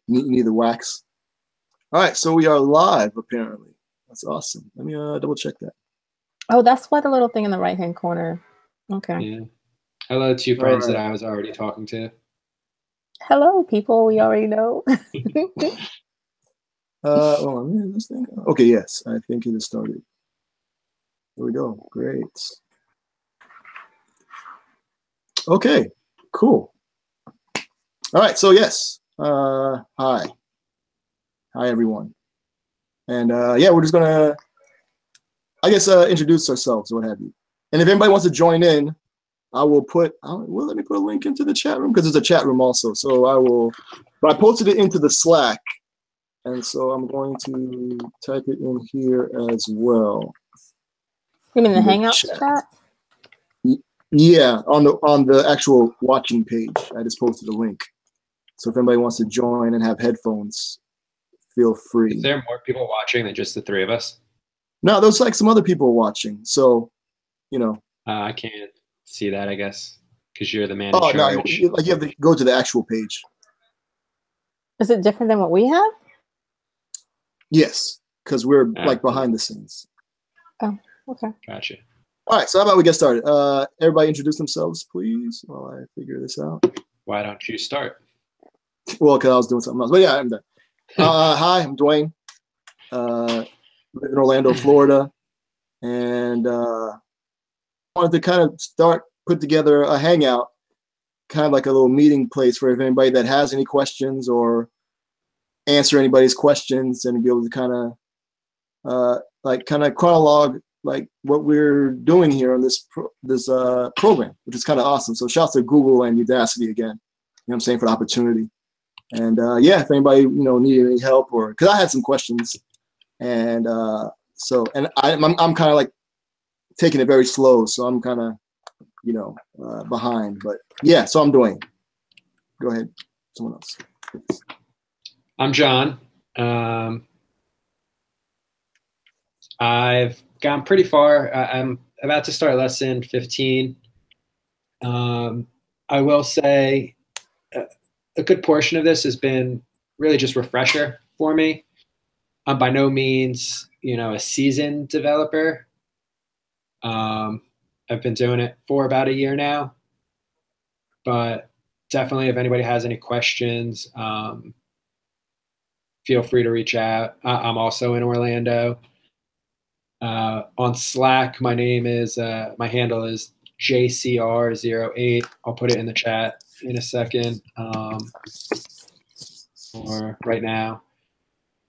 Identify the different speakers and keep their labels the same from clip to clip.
Speaker 1: You need the wax. All right, so we are live, apparently. That's awesome. Let me double check that.
Speaker 2: Oh, that's why the little thing in the right-hand corner. Okay.
Speaker 3: Yeah. Hello to friends that I was already talking to.
Speaker 2: Hello, people we already know.
Speaker 1: This thing. Okay, yes, I think it has started. Here we go. Great. Okay, cool. All right, so yes. Hi, everyone. And yeah, we're just gonna, I guess, introduce ourselves, what have you. And if anybody wants to join in, I will put, well, let me put a link into the chat room because there's a chat room also. So I posted it into the Slack. And so I'm going to type it in here as well.
Speaker 2: You mean the Hangouts chat?
Speaker 1: Yeah, on the actual watching page. I just posted a link. So if anybody wants to join and have headphones, feel free.
Speaker 3: Is there more people watching than just the three of us?
Speaker 1: No, there's like some other people watching. So, you know.
Speaker 3: I can't see that, I guess, because you're the man in charge.
Speaker 1: No, you have to go to the actual page.
Speaker 2: Is it different than what we have?
Speaker 1: Yes, because we're like behind the scenes.
Speaker 2: Oh, okay.
Speaker 3: Gotcha.
Speaker 1: All right, so how about we get started? Everybody introduce themselves, please, while I figure this out.
Speaker 3: Why don't you start?
Speaker 1: Well, because I was doing something else. But yeah, I'm done. Hi, I'm Dwayne. Live in Orlando, Florida. And I wanted to kind of put together a hangout, kind of like a little meeting place for if anybody that has any questions or answer anybody's questions and be able to kind of chronologue like what we're doing here on this program, which is kind of awesome. So shouts to Google and Udacity again, you know what I'm saying, for the opportunity. And yeah, if anybody, needed any help or, cause I had some questions and I'm kind of like taking it very slow. So I'm kind of, behind, but yeah, so I'm doing. Go ahead, someone else. Please.
Speaker 3: I'm John. I've gone pretty far. I'm about to start lesson 15. I will say a good portion of this has been really just refresher for me. I'm by no means, a seasoned developer. I've been doing it for about a year now, but definitely if anybody has any questions, feel free to reach out. I'm also in Orlando. On Slack, my handle is JCR08. I'll put it in the chat in a second, or right now.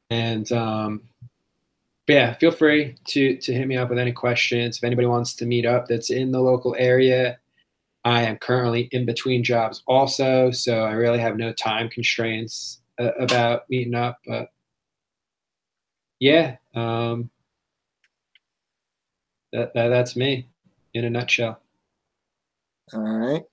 Speaker 3: And but yeah, feel free to hit me up with any questions. If anybody wants to meet up that's in the local area, I am currently in between jobs also, so I really have no time constraints about meeting up. But yeah, that's me in a nutshell.
Speaker 1: All right.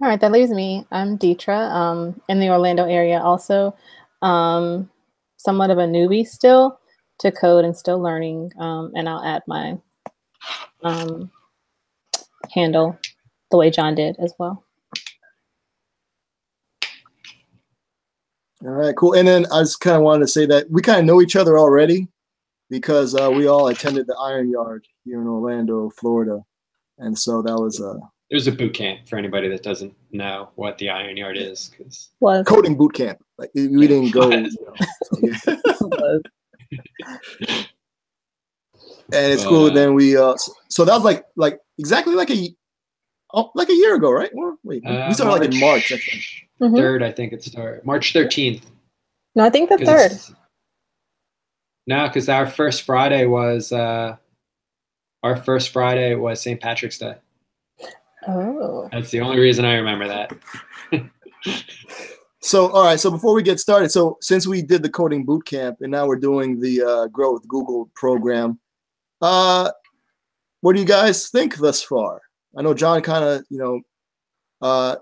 Speaker 2: All right, that leaves me. I'm Deetra, in the Orlando area also. Somewhat of a newbie still to code and still learning. And I'll add my handle the way John did as well.
Speaker 1: All right, cool. And then I just kind of wanted to say that we kind of know each other already because we all attended the Iron Yard here in Orlando, Florida. And so that was
Speaker 3: there's a boot camp for anybody that doesn't know what the Iron Yard is.
Speaker 1: Coding boot camp. Like we didn't go. So, yeah. And it's cool. Then we so that was like exactly like a year ago, right? Well, wait, we started like in March, I think.
Speaker 3: 3rd, I think it started. March 13th.
Speaker 2: No, I think the 3rd.
Speaker 3: No, because our first Friday was St. Patrick's Day.
Speaker 2: Oh.
Speaker 3: That's the only reason I remember that.
Speaker 1: So, all right. So before we get started, so since we did the coding boot camp and now we're doing the Grow with Google program, what do you guys think thus far? I know John kind of,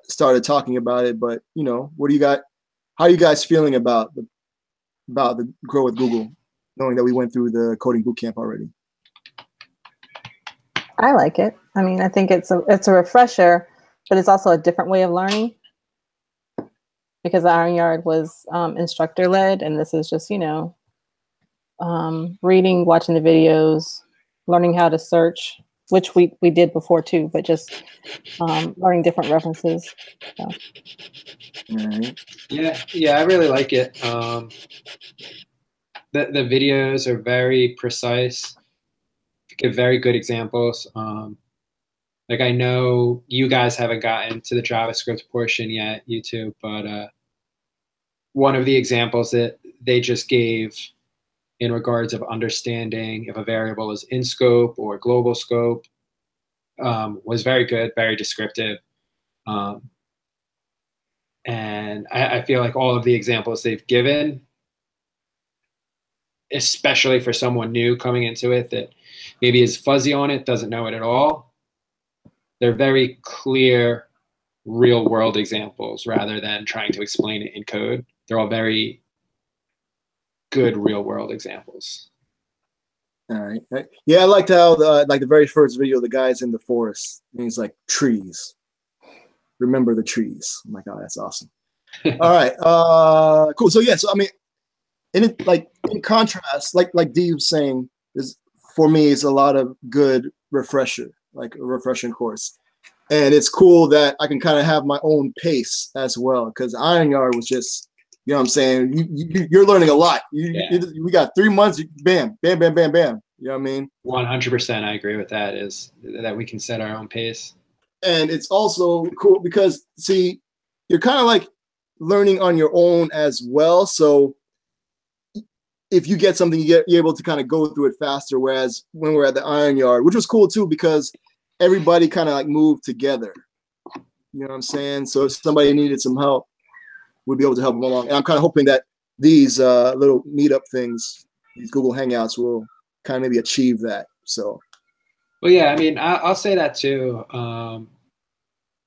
Speaker 1: started talking about it, but what do you got? How are you guys feeling about the Grow with Google, knowing that we went through the coding boot camp already?
Speaker 2: I like it. I mean, I think it's a refresher, but it's also a different way of learning. because the Iron Yard was instructor led, and this is just, you know, reading, watching the videos, learning how to search, which we did before too, but just learning different references. So.
Speaker 1: Right.
Speaker 3: Yeah, I really like it. The videos are very precise, give very good examples. Like I know you guys haven't gotten to the JavaScript portion yet, YouTube, but one of the examples that they just gave in regards of understanding if a variable is in scope or global scope was very good, very descriptive. And I feel like all of the examples they've given, especially for someone new coming into it that maybe is fuzzy on it, doesn't know it at all, they're very clear real world examples rather than trying to explain it in code. They're all very good real world examples.
Speaker 1: All right. Yeah, I liked how the very first video, the guy's in the forest and he's like, trees. Remember the trees. I'm like, oh, that's awesome. All right. Cool. So yeah, so I mean, in contrast, like Dee was saying, is for me is a lot of good refresher, like a refreshing course. And it's cool that I can kind of have my own pace as well, because Iron Yard was just, you know what I'm saying? You're learning a lot. We got 3 months, bam, bam, bam, bam, bam. You know what I mean?
Speaker 3: 100%, I agree with that, is that we can set our own pace.
Speaker 1: And it's also cool because, see, you're kind of like learning on your own as well. So if you get something, you're able to kind of go through it faster. Whereas when we're at the Iron Yard, which was cool too, because everybody kind of like moved together. You know what I'm saying? So if somebody needed some help, we'd be able to help them along. And I'm kind of hoping that these little meetup things, these Google Hangouts, will kind of maybe achieve that. So.
Speaker 3: Well, yeah, I mean, I'll say that too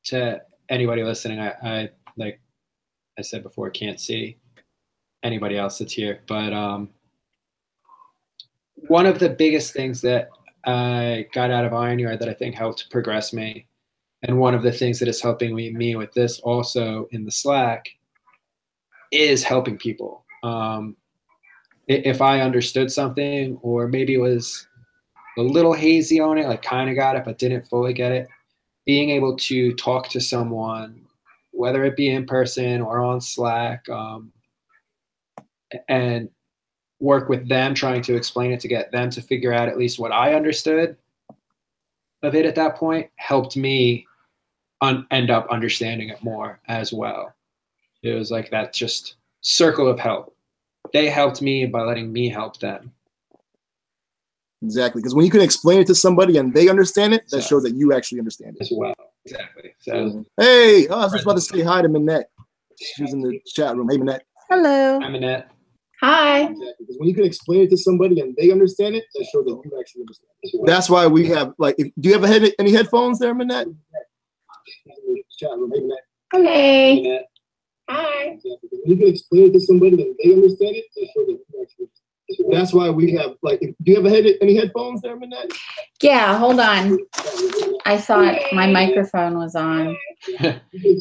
Speaker 3: to anybody listening. I like I said before, can't see anybody else that's here, but one of the biggest things that I got out of Iron Yard that I think helped progress me, and one of the things that is helping me with this also in the Slack, is helping people. If I understood something, or maybe it was a little hazy on it, like kind of got it, but didn't fully get it, being able to talk to someone, whether it be in person or on Slack, and work with them, trying to explain it to get them to figure out at least what I understood of it at that point, helped me end up understanding it more as well. It was like that just circle of help. They helped me by letting me help them.
Speaker 1: Exactly, because when you can explain it to somebody and they understand it, that shows that you actually understand it
Speaker 3: as well. Exactly. So,
Speaker 1: hey, I was just about to say hi to Minette. She was in the chat room. Hey, Minette.
Speaker 2: Hello.
Speaker 3: Hi, Minette.
Speaker 4: Hi.
Speaker 1: Exactly, because when you can explain it to somebody and they understand it, that shows that you actually understand it. That's why we have, like, do you ever have any headphones there, Minette? Chat room. Hey, Minette.
Speaker 4: Hey.
Speaker 3: Minette.
Speaker 4: Hi.
Speaker 1: Exactly, when you can explain it to somebody and they understand it, that shows that you actually understand it. That's why we have, like, do you ever have any headphones there, Minette?
Speaker 4: Yeah, hold on. I thought my microphone was on.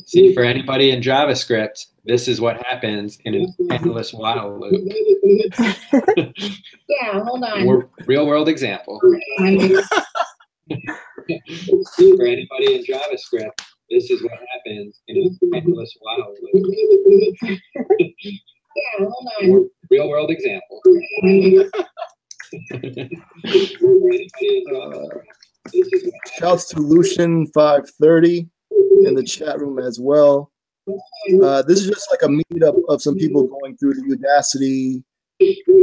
Speaker 3: See, for anybody in JavaScript, this is what happens in an endless while loop.
Speaker 4: Yeah, hold on.
Speaker 3: Real world example. For anybody in JavaScript, this is what happens in an endless while loop.
Speaker 4: Yeah, hold on.
Speaker 3: Real world example.
Speaker 1: Shouts to Lucian 530 in the chat room as well. This is just like a meetup of some people going through the Udacity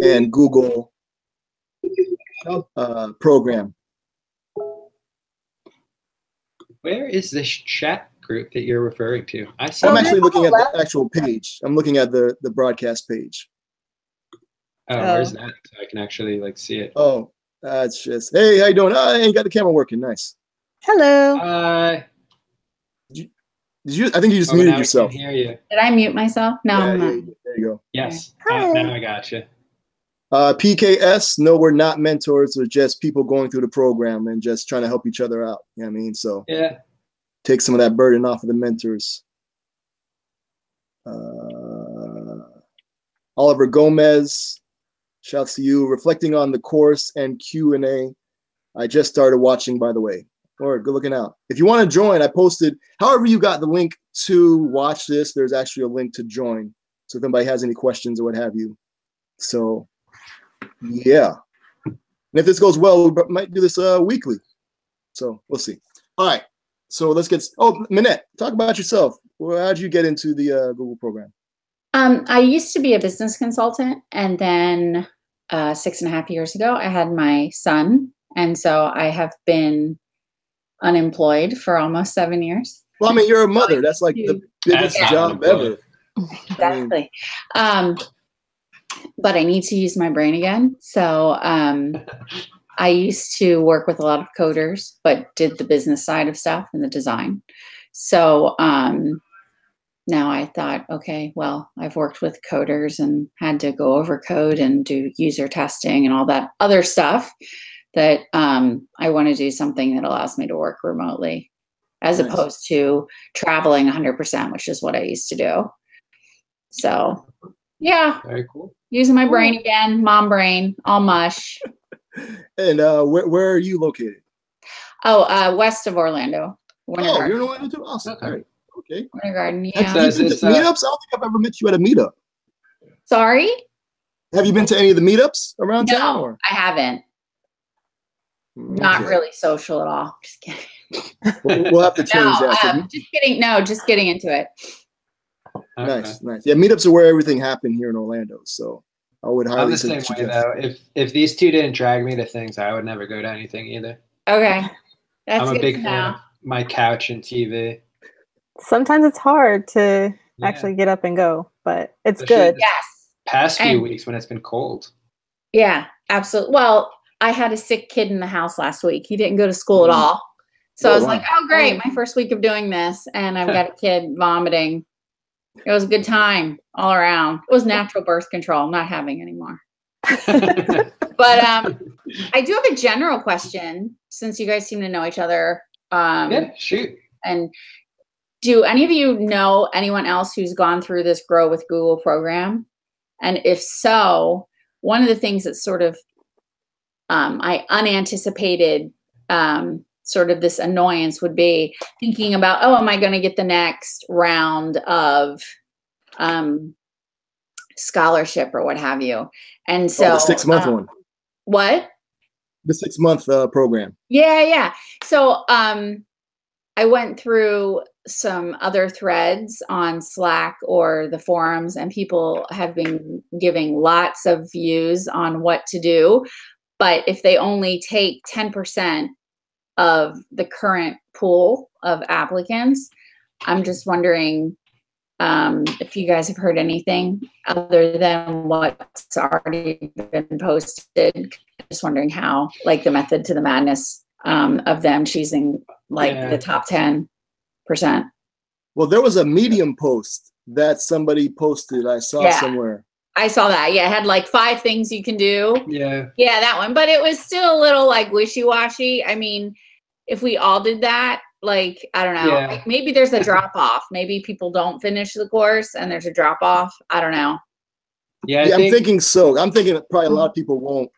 Speaker 1: and Google program.
Speaker 3: Where is this chat group that you're referring to?
Speaker 1: I'm actually looking at the actual page. I'm looking at the broadcast page.
Speaker 3: Oh, where's that? So I can actually like see it.
Speaker 1: Oh, that's just, hey, how you doing? Oh, you got the camera working. Nice.
Speaker 2: Hello.
Speaker 1: Did you? I think you just muted yourself.
Speaker 3: I can hear you.
Speaker 4: Did I mute myself? No,
Speaker 1: Yeah,
Speaker 4: I'm not.
Speaker 1: there you go.
Speaker 3: Yes.
Speaker 2: Hi.
Speaker 3: Now I got you.
Speaker 1: PKS, no, we're not mentors. We're just people going through the program and just trying to help each other out. You know what I mean? So
Speaker 3: yeah,
Speaker 1: take some of that burden off of the mentors. Oliver Gomez, shouts to you. Reflecting on the course and Q&A. I just started watching, by the way. Lord, good looking out. If you want to join, I posted, however you got the link to watch this, there's actually a link to join. So if anybody has any questions or what have you. So, yeah. And if this goes well, we might do this weekly. So we'll see. All right. So let's get, Minette, talk about yourself. Well, how'd you get into the Google program?
Speaker 4: I used to be a business consultant, and then 6.5 years ago, I had my son. And so I have been unemployed for almost 7 years.
Speaker 1: Well, I mean, you're a mother. That's like the biggest job ever.
Speaker 4: Exactly. But I need to use my brain again. So I used to work with a lot of coders, but did the business side of stuff and the design. So now I thought, okay, well, I've worked with coders and had to go over code and do user testing and all that other stuff, that I want to do something that allows me to work remotely as opposed to traveling 100%, which is what I used to do. So, yeah.
Speaker 3: Very cool.
Speaker 4: Using my brain again, mom brain, all mush.
Speaker 1: And where are you located?
Speaker 4: Oh, west of Orlando.
Speaker 1: Winter Garden. You're in Orlando too? Awesome.
Speaker 3: Okay.
Speaker 1: All right. Okay.
Speaker 4: Winter Garden, yeah.
Speaker 1: Have you been to meetups? I don't think I've ever met you at a meetup.
Speaker 4: Sorry?
Speaker 1: Have you been to any of the meetups around town?
Speaker 4: No, I haven't. Not really social at all. Just kidding.
Speaker 1: We'll have to change that.
Speaker 4: Just kidding. No, just getting into it.
Speaker 1: Nice. Yeah, meetups are where everything happened here in Orlando. So I would highly
Speaker 3: I'm the same way though. If these two didn't drag me to things, I would never go to anything either.
Speaker 4: Okay. That's
Speaker 3: I'm a big fan of my couch and TV.
Speaker 2: Sometimes it's hard to actually get up and go, but it's good.
Speaker 4: Yes.
Speaker 3: Past few weeks when it's been cold.
Speaker 4: Yeah, absolutely. Well, I had a sick kid in the house last week. He didn't go to school at all. So I was like, oh, great. My first week of doing this. And I've got a kid vomiting. It was a good time all around. It was natural birth control. I'm not having anymore. But I do have a general question, since you guys seem to know each other.
Speaker 3: Yeah, shoot.
Speaker 4: And do any of you know anyone else who's gone through this Grow with Google program? And if so, one of the things that sort of I unanticipated sort of this annoyance would be thinking about, oh, am I going to get the next round of scholarship or what have you? And so
Speaker 1: the 6-month one.
Speaker 4: What?
Speaker 1: The 6-month program.
Speaker 4: Yeah. So I went through some other threads on Slack or the forums, and people have been giving lots of views on what to do. But if they only take 10% of the current pool of applicants, I'm just wondering if you guys have heard anything other than what's already been posted. Just wondering how, like, the method to the madness of them choosing the top 10%.
Speaker 1: Well, there was a Medium post that somebody posted. I saw somewhere.
Speaker 4: I saw that. Yeah, it had like 5 things you can do.
Speaker 3: Yeah,
Speaker 4: that one. But it was still a little like wishy-washy. I mean, if we all did that, like, I don't know.
Speaker 3: Yeah.
Speaker 4: Like, maybe there's a drop-off. Maybe people don't finish the course and there's a drop-off. I don't know.
Speaker 3: Yeah,
Speaker 1: I'm thinking so. I'm thinking probably a lot of people won't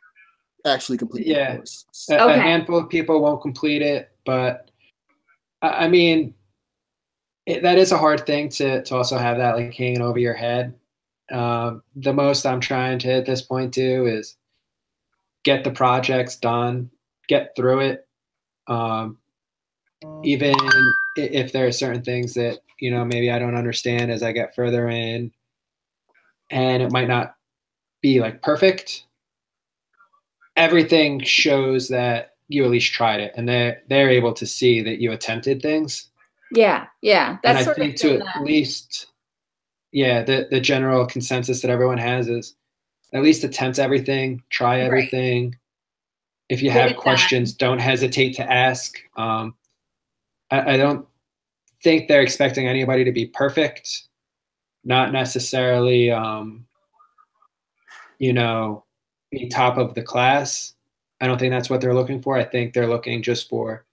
Speaker 1: actually complete the course.
Speaker 3: A handful of people won't complete it, but I mean, that is a hard thing to also have that like hanging over your head. The most I'm trying to at this point do is get the projects done, get through it. Even if there are certain things that, maybe I don't understand as I get further in, and it might not be like perfect. Everything shows that you at least tried it, and they're able to see that you attempted things.
Speaker 4: Yeah. That's
Speaker 3: and I
Speaker 4: sort
Speaker 3: think
Speaker 4: of
Speaker 3: to at least, the general consensus that everyone has is at least attempt everything, try everything. Right. If you have questions, don't hesitate to ask. I don't think they're expecting anybody to be perfect, not necessarily, be top of the class. I don't think that's what they're looking for. I think they're looking just for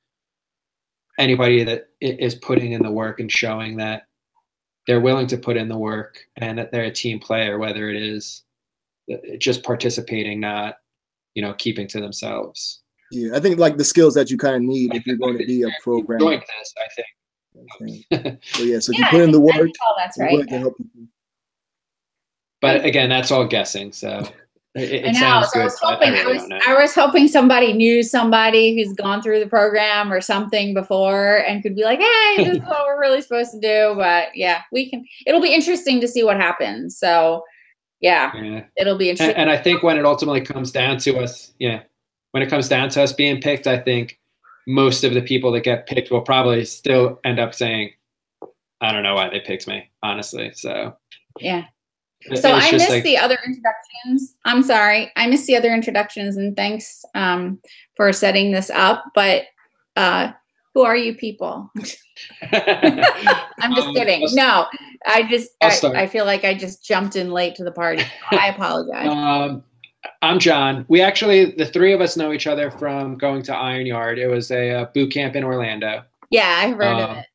Speaker 3: anybody that is putting in the work and showing that they're willing to put in the work and that they're a team player, whether it is just participating, not, you know, keeping to themselves.
Speaker 1: Yeah, I think like the skills that you kind of need if you're going to be a programmer.
Speaker 3: Enjoying this, I think.
Speaker 1: So yeah, so if
Speaker 4: Yeah,
Speaker 1: you put in the work,
Speaker 4: that's
Speaker 1: we're
Speaker 4: right.
Speaker 1: willing to help people.
Speaker 3: But again, that's all guessing. So it sounds
Speaker 4: So
Speaker 3: good.
Speaker 4: I was hoping somebody knew somebody who's gone through the program or something before and could be like, hey, this is what we're really supposed to do. But yeah, it'll be interesting to see what happens. So yeah. It'll be interesting.
Speaker 3: And I think when it ultimately comes down to us, when it comes down to us being picked, I think most of the people that get picked will probably still end up saying, I don't know why they picked me, honestly. So
Speaker 4: yeah. So I missed the other introductions. I'm sorry. I missed the other introductions, and thanks for setting this up. But who are you people? I'm just kidding. No, I feel like I just jumped in late to the party. I apologize.
Speaker 3: I'm John. We actually, the three of us know each other from going to Iron Yard. It was a boot camp in Orlando.
Speaker 4: Yeah, I heard of it.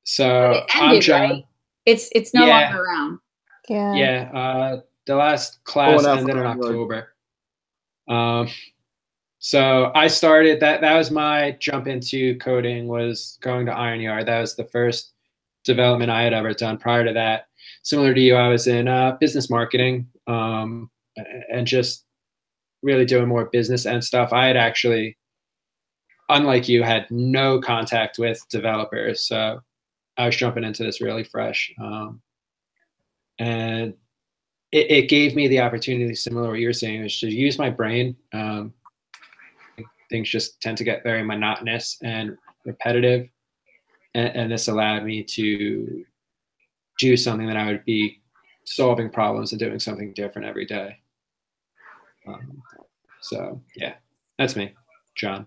Speaker 3: So
Speaker 4: it ended,
Speaker 3: I'm John.
Speaker 4: Right? It's no longer around.
Speaker 2: Yeah.
Speaker 3: Yeah. The last class ended in October. So I started that was my jump into coding, was going to Iron Yard. That was the first development I had ever done. Prior to that, similar to you, I was in business marketing and just really doing more business and stuff. I had actually, unlike you, had no contact with developers. So I was jumping into this really fresh. And it gave me the opportunity, similar to what you're saying, is to use my brain. Things just tend to get very monotonous and repetitive. And this allowed me to do something that I would be solving problems and doing something different every day. So yeah, that's me, John.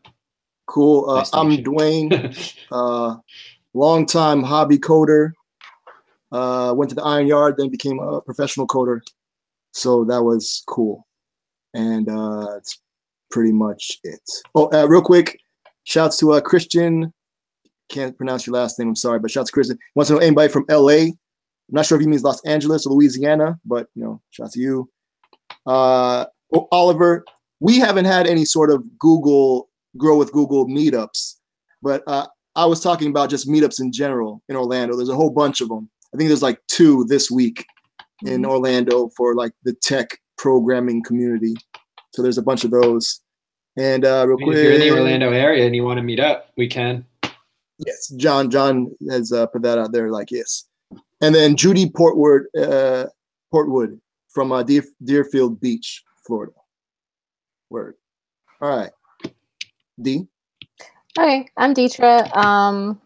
Speaker 1: Cool.
Speaker 3: Nice
Speaker 1: I'm Dwayne, longtime hobby coder. Went to the Iron Yard, then became a professional coder. So that was cool. And it's pretty much it. Oh, real quick, shouts to Christian. Can't pronounce your last name, I'm sorry, but shouts to Christian. Wants to know anybody from LA. I'm not sure if he means Los Angeles or Louisiana, but shouts to you. Oliver, we haven't had any sort of Grow with Google meetups, but I was talking about just meetups in general in Orlando. There's a whole bunch of them. I think there's like 2 this week in Orlando for like the tech programming community. So there's a bunch of those. And real quick,
Speaker 3: if you're in the Orlando area and you want to meet up, we can.
Speaker 1: Yes, John has put that out there. Like yes, and then Judy Portwood from Deerfield Beach, Florida. Word. All right, D.
Speaker 2: Okay, I'm Deetra. I'm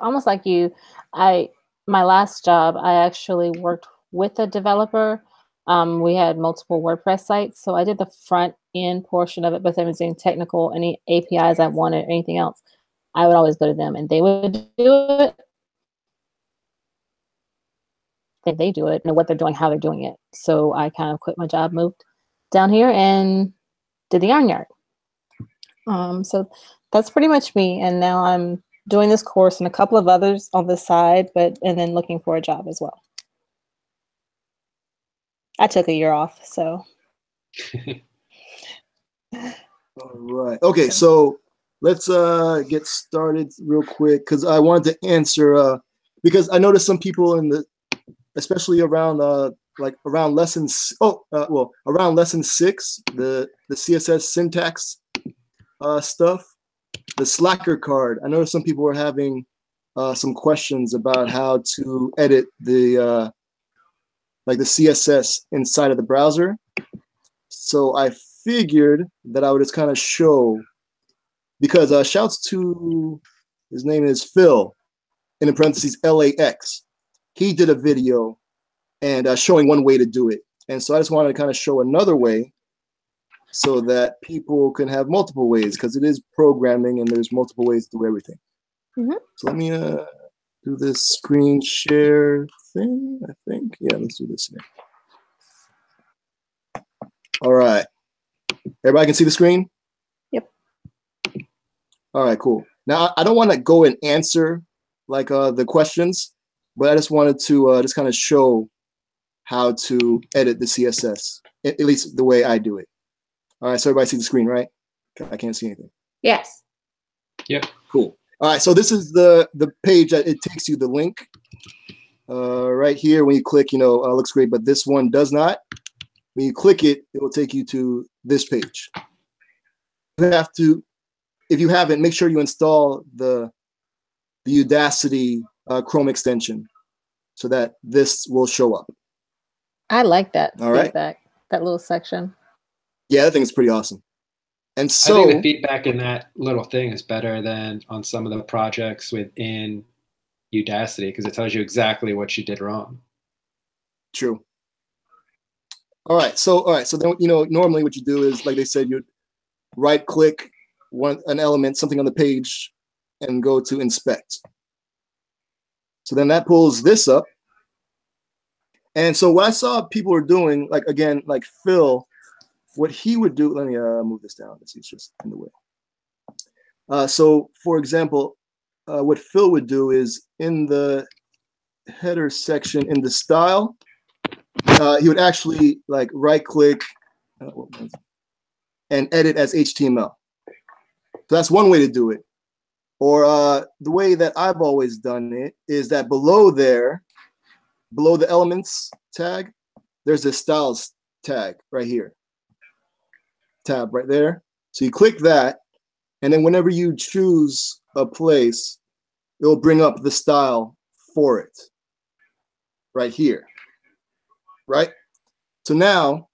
Speaker 2: almost like you. My last job, I actually worked with a developer. We had multiple WordPress sites, so I did the front end portion of it, but if I was doing technical, any APIs I wanted, anything else, I would always go to them and they would do it. If they do it, know what they're doing, how they're doing it. So I kind of quit my job, moved down here and did the Iron Yard. So that's pretty much me. And now I'm doing this course and a couple of others on the side, and then looking for a job as well. I took a year off, so.
Speaker 1: All right. Okay, so let's get started real quick because I wanted to answer because I noticed some people especially around around lesson 6, the CSS syntax stuff, the Slacker card. I noticed some people were having some questions about how to edit the the CSS inside of the browser. So I figured that I would just kind of show, because shouts to, his name is Phil, in parentheses LAX. He did a video and showing one way to do it. And so I just wanted to kind of show another way so that people can have multiple ways, because it is programming and there's multiple ways to do everything.
Speaker 2: Mm-hmm.
Speaker 1: So let me do this screen share thing, I think. Yeah, let's do this here. All right. Everybody can see the screen?
Speaker 2: Yep.
Speaker 1: All right, cool. Now, I don't want to go and answer like the questions, but I just wanted to just kind of show how to edit the CSS, at least the way I do it. All right, so everybody see the screen, right? I can't see anything.
Speaker 4: Yes.
Speaker 3: Yep.
Speaker 1: Cool. All right, so this is the page that it takes you, the link. Right here, when you click, looks great, but this one does not. When you click it, it will take you to this page. You have to, if you haven't, make sure you install the Udacity Chrome extension so that this will show up.
Speaker 2: I like that
Speaker 1: All right.
Speaker 2: feedback, that little section.
Speaker 1: Yeah, I think it's pretty awesome. And
Speaker 3: I
Speaker 1: so
Speaker 3: think the feedback in that little thing is better than on some of the projects within Udacity because it tells you exactly what you did wrong.
Speaker 1: True. All right. So then normally what you do is, like they said, you right click an element, something on the page, and go to inspect. So then that pulls this up. And so what I saw people were doing, like again, like Phil, what he would do, let me move this down. It's just in the way. So for example, what Phil would do is in the header section in the style, he would actually like right click and edit as HTML. So that's one way to do it. Or the way that I've always done it is that below there, below the elements tag, there's a styles tag right here. Tab right there. So you click that, and then whenever you choose a place, it'll bring up the style for it right here. Right? So now,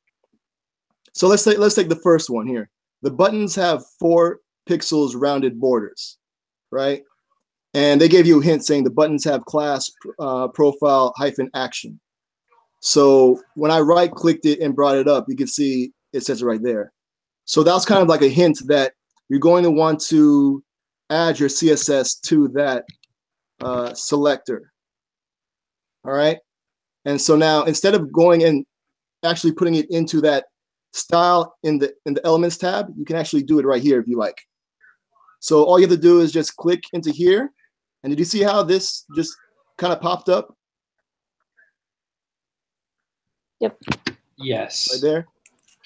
Speaker 1: so let's take the first one here. The buttons have 4 pixels rounded borders, right? And they gave you a hint saying the buttons have class profile -action. So when I right clicked it and brought it up, you can see it says it right there. So that's kind of like a hint that you're going to want to add your CSS to that selector. All right. And so now instead of going and actually putting it into that style in the elements tab, you can actually do it right here if you like. So all you have to do is just click into here. And did you see how this just kind of popped up?
Speaker 2: Yep.
Speaker 3: Yes.
Speaker 1: Right there.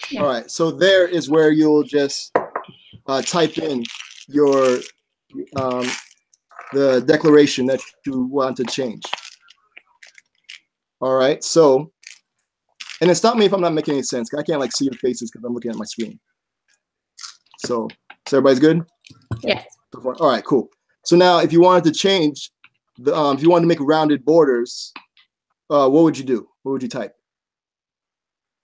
Speaker 4: Yeah.
Speaker 1: All right. So there is where you'll just type in your the declaration that you want to change. All right. So, and then stop me if I'm not making any sense. I can't like see your faces because I'm looking at my screen. So everybody's good?
Speaker 4: Yes.
Speaker 1: All right, cool. So now if you wanted to change the, if you wanted to make rounded borders, what would you do? What would you type?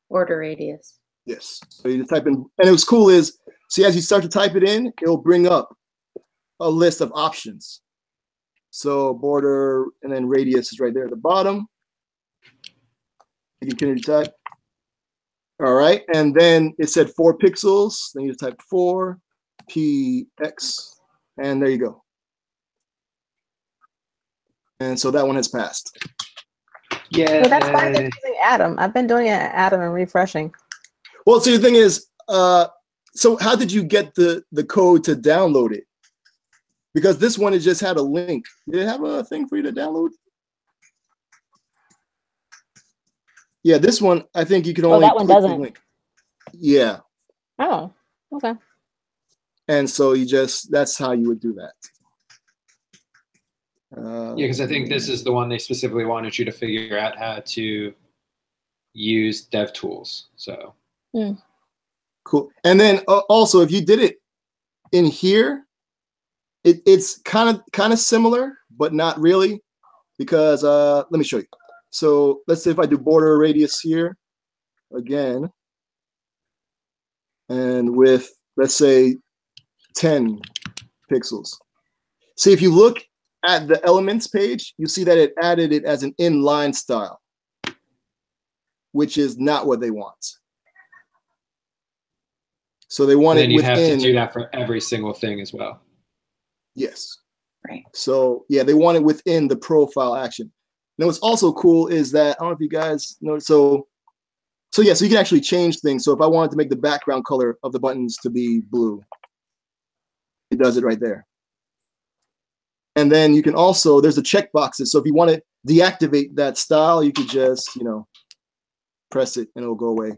Speaker 4: Border radius.
Speaker 1: Yes. So you type in, and it was cool is, see, as you start to type it in, it'll bring up a list of options. So border and then radius is right there at the bottom. You can continue to type. All right, and then it said 4 pixels. Then you type 4 px, and there you go. And so that one has passed.
Speaker 3: Yeah.
Speaker 2: So that's why they're using Atom. I've been doing it at Atom and refreshing.
Speaker 1: Well, see, the thing is, so how did you get the code to download it? Because this one, it just had a link. Did it have a thing for you to download? Yeah, this one, I think you can only
Speaker 2: that one
Speaker 1: click
Speaker 2: doesn't.
Speaker 1: the link. Yeah.
Speaker 2: Oh, okay.
Speaker 1: And so you just, that's how you would do that.
Speaker 3: Yeah, because I think this is the one they specifically wanted you to figure out how to use DevTools. So
Speaker 1: cool. And then also, if you did it in here, it's kind of similar, but not really, because let me show you. So let's say if I do border radius here again, and with, let's say, 10 pixels. See, if you look at the elements page, you see that it added it as an inline style, which is not what they want. So they want
Speaker 3: then
Speaker 1: it
Speaker 3: you
Speaker 1: within.
Speaker 3: have to do that for every single thing as well.
Speaker 1: Yes.
Speaker 4: Right.
Speaker 1: So yeah, they want it within the profile action. Now what's also cool is that, I don't know if you guys know, so yeah, so you can actually change things. So if I wanted to make the background color of the buttons to be blue, it does it right there. And then you can also, there's a check boxes. So if you want to deactivate that style, you could just, you know, press it and it'll go away.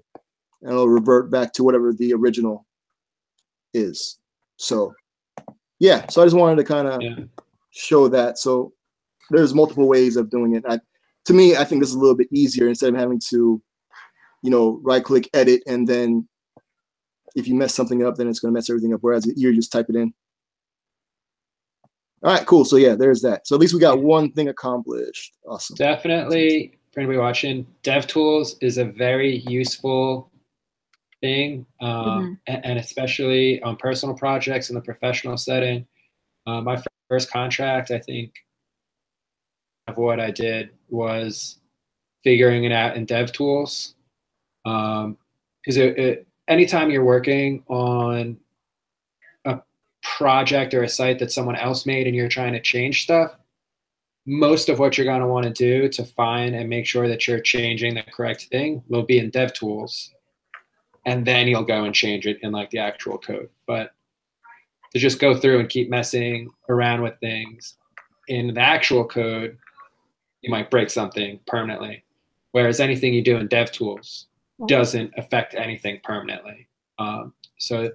Speaker 1: And it'll revert back to whatever the original is. So yeah, so I just wanted to kind of show that. So there's multiple ways of doing it. To me, I think this is a little bit easier instead of having to, you know, right click, edit, and then if you mess something up, then it's going to mess everything up. Whereas you just type it in. All right, cool. So yeah, there's that. So at least we got one thing accomplished. Awesome.
Speaker 3: Definitely, for anybody watching, DevTools is a very useful thing, and especially on personal projects in the professional setting. My first contract, I think, of what I did was figuring it out in DevTools. Because anytime you're working on a project or a site that someone else made and you're trying to change stuff, most of what you're going to want to do to find and make sure that you're changing the correct thing will be in DevTools. And then you'll go and change it in like the actual code. But to just go through and keep messing around with things in the actual code, you might break something permanently. Whereas anything you do in DevTools doesn't affect anything permanently. So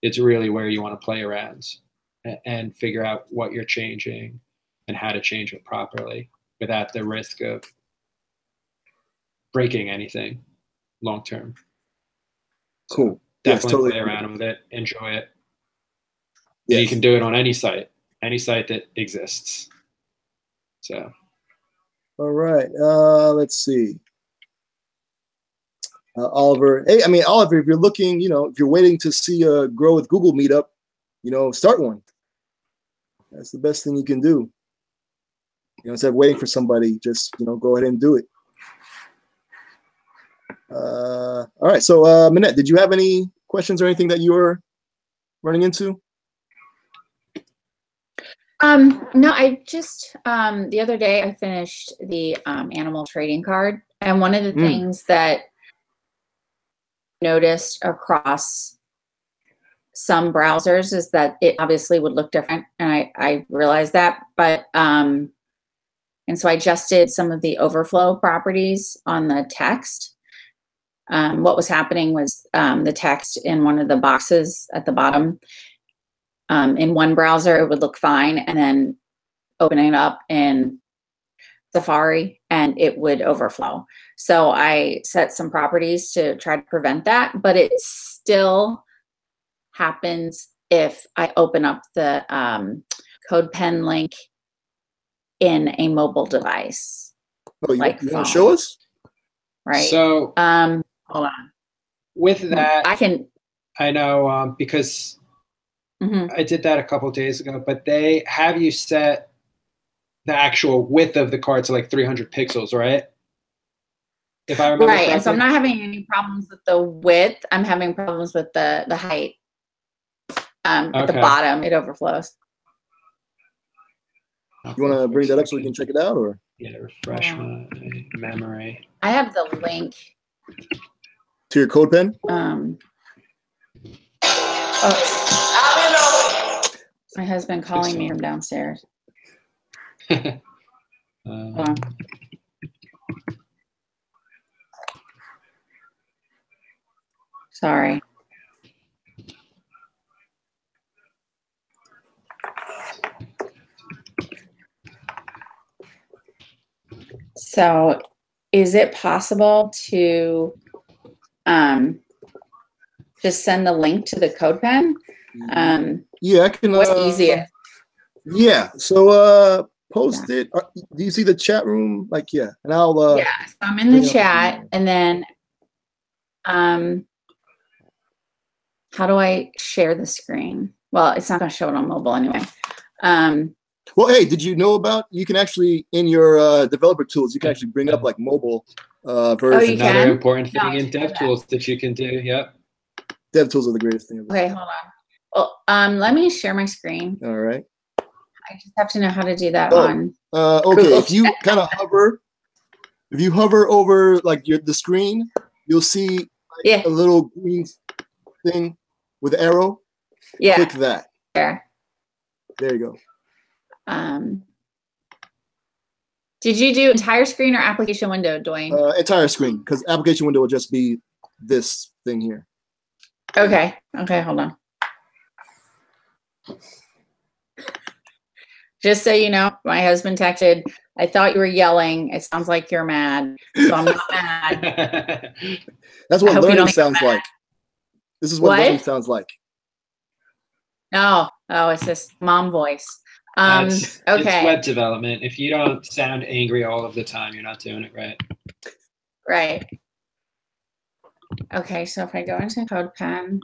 Speaker 3: it's really where you want to play around and figure out what you're changing and how to change it properly without the risk of breaking anything long term.
Speaker 1: Cool.
Speaker 3: Definitely
Speaker 1: yes, totally
Speaker 3: play around with it, enjoy it.
Speaker 1: Yes.
Speaker 3: You can do it on any site that exists. So.
Speaker 1: All right. Let's see. Oliver. Hey, I mean, Oliver, if you're looking, you know, if you're waiting to see a Grow with Google meetup, you know, start one. That's the best thing you can do. You know, instead of waiting for somebody, just, you know, go ahead and do it. All right. So, Minette, did you have any questions or anything that you were running into?
Speaker 4: No, I just, the other day I finished the animal trading card. And one of the things that I noticed across some browsers is that it obviously would look different. And I realized that, but, and so I adjusted some of the overflow properties on the text. What was happening was the text in one of the boxes at the bottom, in one browser, it would look fine, and then opening it up in Safari and it would overflow. So I set some properties to try to prevent that, but it still happens if I open up the CodePen link in a mobile device.
Speaker 1: Oh, you want to show us?
Speaker 4: Right.
Speaker 3: So
Speaker 4: hold on.
Speaker 3: With that,
Speaker 4: I
Speaker 3: know because I did that a couple of days ago, but they have you set the actual width of the card to like 300 pixels, right? If I remember correctly.
Speaker 4: And so I'm not having any problems with the width. I'm having problems with the height. At the bottom, it overflows.
Speaker 1: You want to bring that up so we can check it out, or?
Speaker 3: Yeah, refresh my memory.
Speaker 4: I have the link
Speaker 1: to your CodePen.
Speaker 4: My husband calling me from downstairs. Sorry. So, is it possible to just send the link to the CodePen?
Speaker 1: Yeah, I can.
Speaker 4: What's easiest?
Speaker 1: Yeah. So post it. Do you see the chat room? Like, yeah. And I'll.
Speaker 4: Yeah. So I'm in the chat, and then how do I share the screen? Well, it's not going to show it on mobile anyway.
Speaker 1: Well, hey, did you know about, you can actually, in your developer tools, you can actually bring up like mobile version.
Speaker 4: Oh, you
Speaker 3: Another
Speaker 4: can?
Speaker 3: important thing in DevTools that you can do, yep.
Speaker 1: DevTools are the greatest thing ever.
Speaker 4: Okay, hold on. Well, let me share my screen.
Speaker 1: All right.
Speaker 4: I just have to know how to do that on.
Speaker 1: Okay,
Speaker 4: Google.
Speaker 1: if you kind of hover, over like the screen, you'll see a little green thing with an arrow.
Speaker 4: Yeah.
Speaker 1: Click that.
Speaker 4: There.
Speaker 1: There you go.
Speaker 4: Did you do entire screen or application window, Dwayne?
Speaker 1: Entire screen, because application window will just be this thing here.
Speaker 4: Okay. Okay, hold on. Just so you know, my husband texted, I thought you were yelling. It sounds like you're mad. So I'm not mad.
Speaker 1: That's what learning sounds like. This is what learning sounds like.
Speaker 4: Oh, it's just mom voice. Okay.
Speaker 3: It's web development. If you don't sound angry all of the time, you're not doing it right.
Speaker 4: Right. Okay, so if I go into CodePen.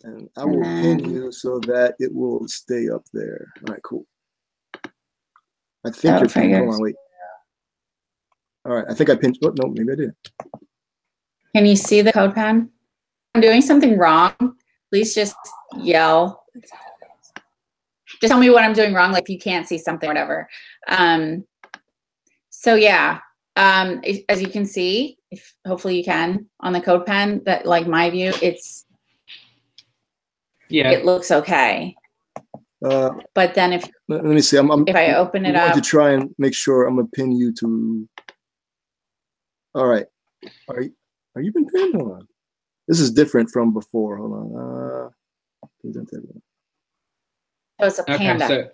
Speaker 1: And I will pin you so that it will stay up there. All right, cool. I think you're pinned. Hold on, wait. All right, I think I pinned. Oh, no, maybe I did.
Speaker 4: Can you see the CodePen? I'm doing something wrong. Please just yell. Just tell me what I'm doing wrong, like if you can't see something, whatever. So yeah, as you can see, hopefully you can, on the CodePen, that like my view, it looks okay. But then if
Speaker 1: let me see,
Speaker 4: if I open it up,
Speaker 1: to try and make sure I'm gonna pin you to. All right, are you been pinned? Hold on. This is different from before. Hold on.
Speaker 4: Oh, it's a panda.
Speaker 3: Okay,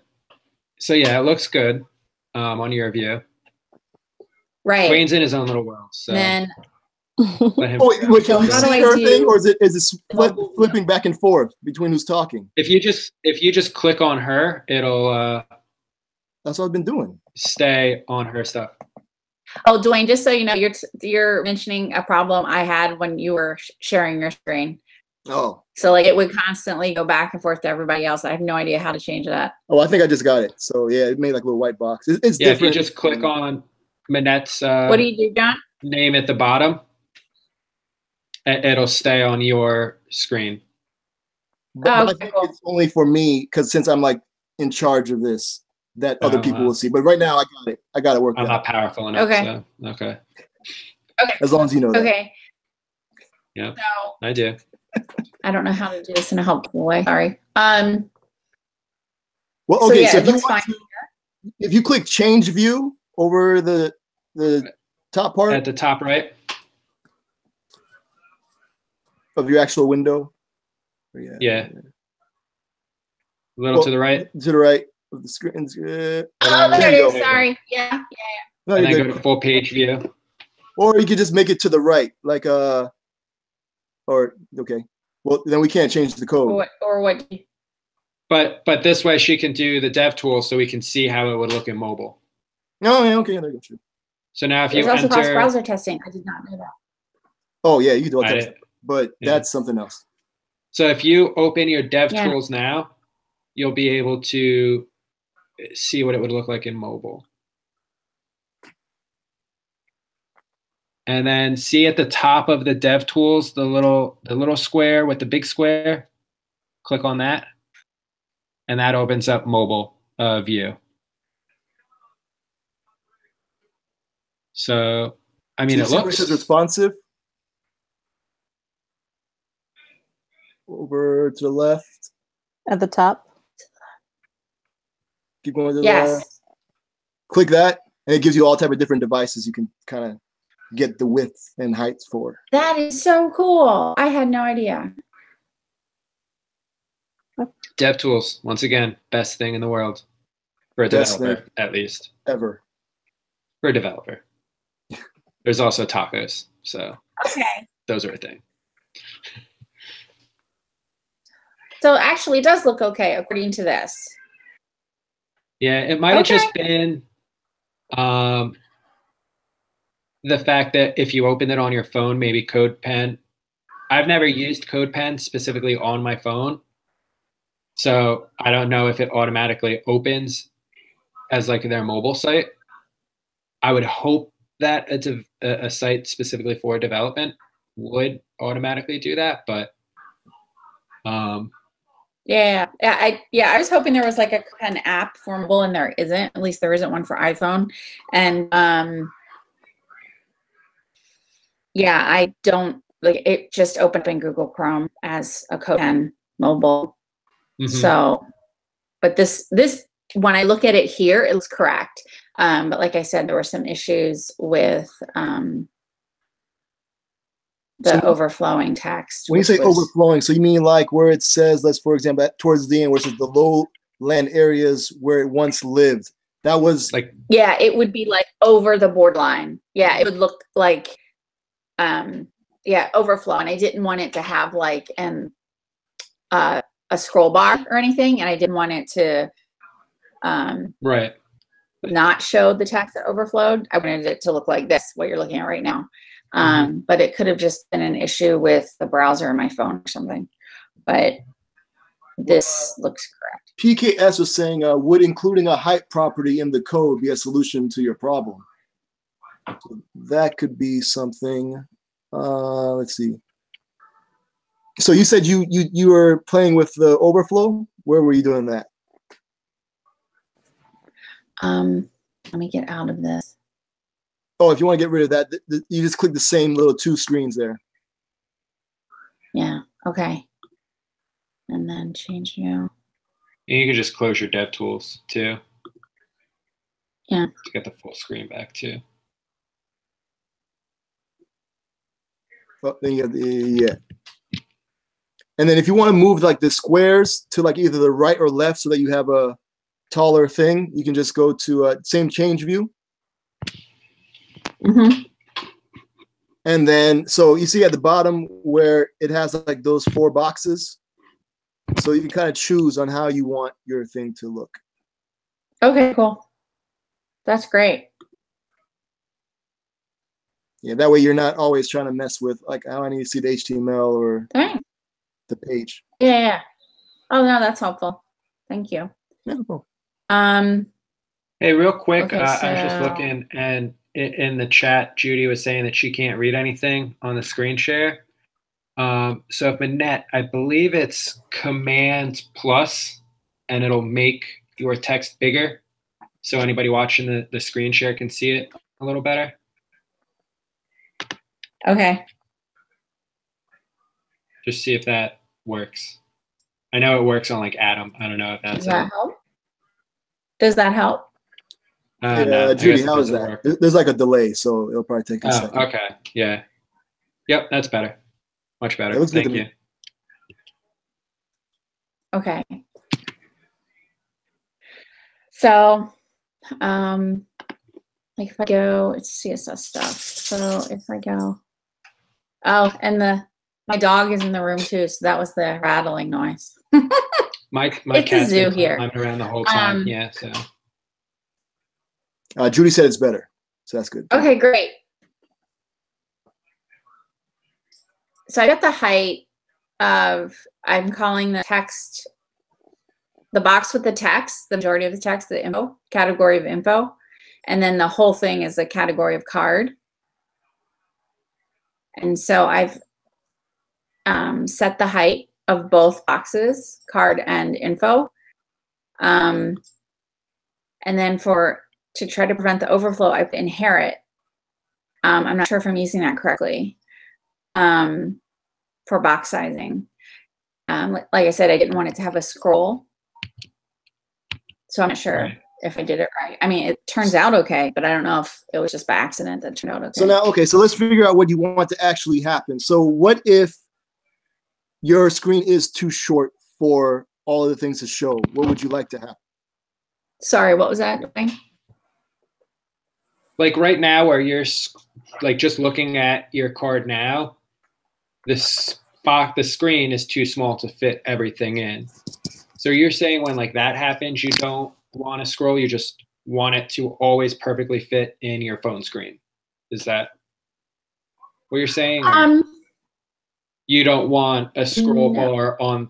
Speaker 3: so yeah, it looks good on your view.
Speaker 4: Right.
Speaker 3: Dwayne's in his own little world. So
Speaker 4: then.
Speaker 1: Wait, can you see her thing, or is it flipping back and forth between who's talking?
Speaker 3: If you just click on her, it'll.
Speaker 1: That's what I've been doing.
Speaker 3: Stay on her stuff.
Speaker 4: Oh, Dwayne, just so you know, you're mentioning a problem I had when you were sharing your screen.
Speaker 1: Oh.
Speaker 4: So like it would constantly go back and forth to everybody else. I have no idea how to change that.
Speaker 1: Oh, I think I just got it. So yeah, it made like a little white box. It's
Speaker 3: yeah,
Speaker 1: different.
Speaker 3: If you just click on Manette's
Speaker 4: what do you do, John?
Speaker 3: Name at the bottom, it'll stay on your screen.
Speaker 1: But I think it's only for me, because since I'm like in charge of this, that other people will see. But right now I got it. I got it worked out.
Speaker 3: I'm not powerful enough.
Speaker 4: Okay.
Speaker 3: So, okay.
Speaker 4: Okay.
Speaker 1: As long as you know that.
Speaker 4: Okay.
Speaker 3: Yeah.
Speaker 4: So,
Speaker 3: I do.
Speaker 4: I don't know how to do this in a helpful way. Sorry.
Speaker 1: Well, okay.
Speaker 4: So,
Speaker 1: if you want to, if you click change view over the top part
Speaker 3: at the top right
Speaker 1: of your actual window.
Speaker 3: Yeah. A little to the right.
Speaker 1: To the right of the screen.
Speaker 4: Oh, there it is. Sorry. Yeah.
Speaker 3: No, and then go to full page view.
Speaker 1: Or you could just make it to the right, like or okay. Well, then we can't change the code.
Speaker 4: Or what?
Speaker 3: But this way she can do the dev tool, so we can see how it would look in mobile.
Speaker 1: Oh, yeah, okay, there you go.
Speaker 3: So now if
Speaker 4: There's
Speaker 3: you
Speaker 4: also
Speaker 3: enter
Speaker 4: cross-browser testing. I did not know that.
Speaker 1: Oh yeah, you can do all that, but that's something else.
Speaker 3: So if you open your dev tools now, you'll be able to see what it would look like in mobile. And then see at the top of the dev tools, the little square with the big square. Click on that, and that opens up mobile view. So, I mean, it looks
Speaker 1: responsive. Over to the left.
Speaker 2: At the top.
Speaker 1: Keep going to the left. Click that, and it gives you all type of different devices you can kind of get the width and heights for.
Speaker 4: That is so cool. I had no idea.
Speaker 3: DevTools, once again, best thing in the world for a developer, at least.
Speaker 1: Ever.
Speaker 3: For a developer. There's also tacos, so those are a thing.
Speaker 4: So actually it does look okay according to this.
Speaker 3: Yeah, it might have just been the fact that if you open it on your phone, maybe CodePen. I've never used CodePen specifically on my phone, so I don't know if it automatically opens as like their mobile site. I would hope that it's a site specifically for development would automatically do that, but
Speaker 4: I was hoping there was like an app for mobile, and there isn't. At least there isn't one for iPhone. And I don't like it. Just opened up in Google Chrome as a CodePen mobile So, but this, when I look at it here, it looks correct. But like I said, there were some issues with the overflowing text.
Speaker 1: When you say overflowing, so you mean like where it says, let's, for example, towards the end, where it says the lowland areas where it once lived. That was
Speaker 3: like,
Speaker 4: yeah, it would be like over the borderline. Yeah, it would look like, yeah, overflow. And I didn't want it to have like a scroll bar or anything, and I didn't want it to
Speaker 3: right,
Speaker 4: not show the text that overflowed. I wanted it to look like this, what you're looking at right now. But it could have just been an issue with the browser or my phone or something. But this looks correct.
Speaker 1: PKS was saying, would including a height property in the code be a solution to your problem? So that could be something. Let's see. So you said you were playing with the overflow. Where were you doing that?
Speaker 4: Let me get out of this.
Speaker 1: Oh, if you want to get rid of that, you just click the same little two screens there.
Speaker 4: Yeah. Okay. And then change view.
Speaker 3: and you can just close your DevTools too.
Speaker 4: Yeah.
Speaker 3: To get the full screen back too.
Speaker 1: Oh, then you have the, yeah. And then if you want to move like the squares to like either the right or left so that you have a taller thing, you can just go to same change view.
Speaker 4: Mm-hmm.
Speaker 1: And then, so you see at the bottom where it has like those 4 boxes. So you can kind of choose on how you want your thing to look.
Speaker 4: Okay, cool. That's great.
Speaker 1: Yeah, that way you're not always trying to mess with like, oh, I need to see the HTML or the page.
Speaker 4: Yeah, yeah. Oh no, that's helpful. Thank you.
Speaker 1: Yeah, no problem.
Speaker 3: Hey, real quick,
Speaker 4: Okay,
Speaker 3: I was just looking, and in the chat, Judy was saying that she can't read anything on the screen share. So if Manette, I believe it's Command plus, and it'll make your text bigger, so anybody watching the screen share can see it a little better.
Speaker 4: Okay.
Speaker 3: Just see if that works. I know it works on like Atom. I don't know if that's.
Speaker 4: Does that help? Does that help?
Speaker 3: No,
Speaker 1: Judy, how is that? There's like a delay, so it'll probably take a second.
Speaker 3: Okay. Yeah. Yep, that's better. Much better. Thank you.
Speaker 4: Okay. So, like if I go, it's CSS stuff. So if I go, oh, and my dog is in the room too, so that was the rattling noise.
Speaker 3: My
Speaker 4: it's
Speaker 3: cat's
Speaker 4: a zoo
Speaker 3: been
Speaker 4: here.
Speaker 3: climbing around the whole time. Yeah, so.
Speaker 1: Judy said it's better, so that's good.
Speaker 4: Okay, great. So I got the height of, I'm calling the text, the box with the text, the majority of the text, the info, category of info, and then the whole thing is a category of card. And so I've set the height of both boxes, card and info. And then to try to prevent the overflow, I put inherit. I'm not sure if I'm using that correctly for box sizing. Like I said, I didn't want it to have a scroll. So I'm not sure if I did it right. I mean, it turns out okay, but I don't know if it was just by accident that it turned out okay.
Speaker 1: So now, okay, so let's figure out what you want to actually happen. So what if your screen is too short for all of the things to show? What would you like to happen?
Speaker 4: Sorry, what was that?
Speaker 3: Like right now where you're like just looking at your card now, the screen is too small to fit everything in. So you're saying when like that happens, you don't want to scroll, you just want it to always perfectly fit in your phone screen. Is that what you're saying? You don't want a scroll bar on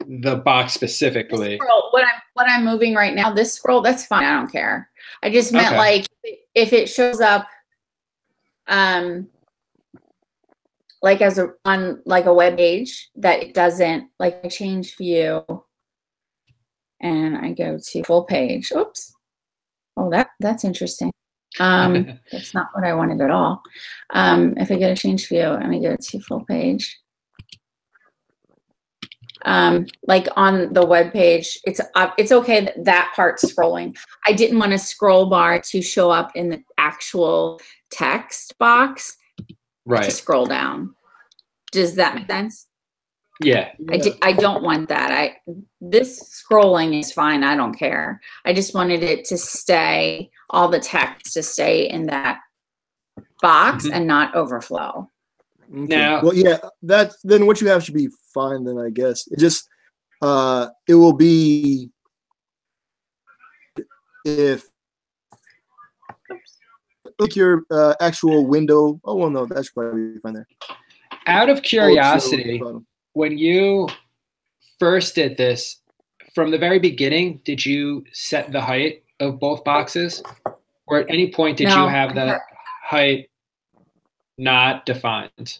Speaker 3: the box specifically.
Speaker 4: Scroll, what I'm moving right now, this scroll, that's fine. I don't care. I just meant like if it shows up like on like a web page that it doesn't, like I change view and I go to full page. Oops. Oh, that's interesting. That's not what I wanted at all. If I go to change view and I go to full page. like on the web page, it's okay that that part's scrolling. I didn't want a scroll bar to show up in the actual text box to scroll down. Does that make sense?
Speaker 3: Yeah.
Speaker 4: I don't want that. This scrolling is fine. I don't care. I just wanted it to stay, all the text to stay in that box and not overflow.
Speaker 1: Okay.
Speaker 3: Now,
Speaker 1: well, yeah, then what you have should be fine. Then I guess it just it will be if like your actual window. Oh well, no, that should probably be fine there.
Speaker 3: Out of curiosity, when you first did this, from the very beginning, did you set the height of both boxes? Or at any point did you have the height not defined?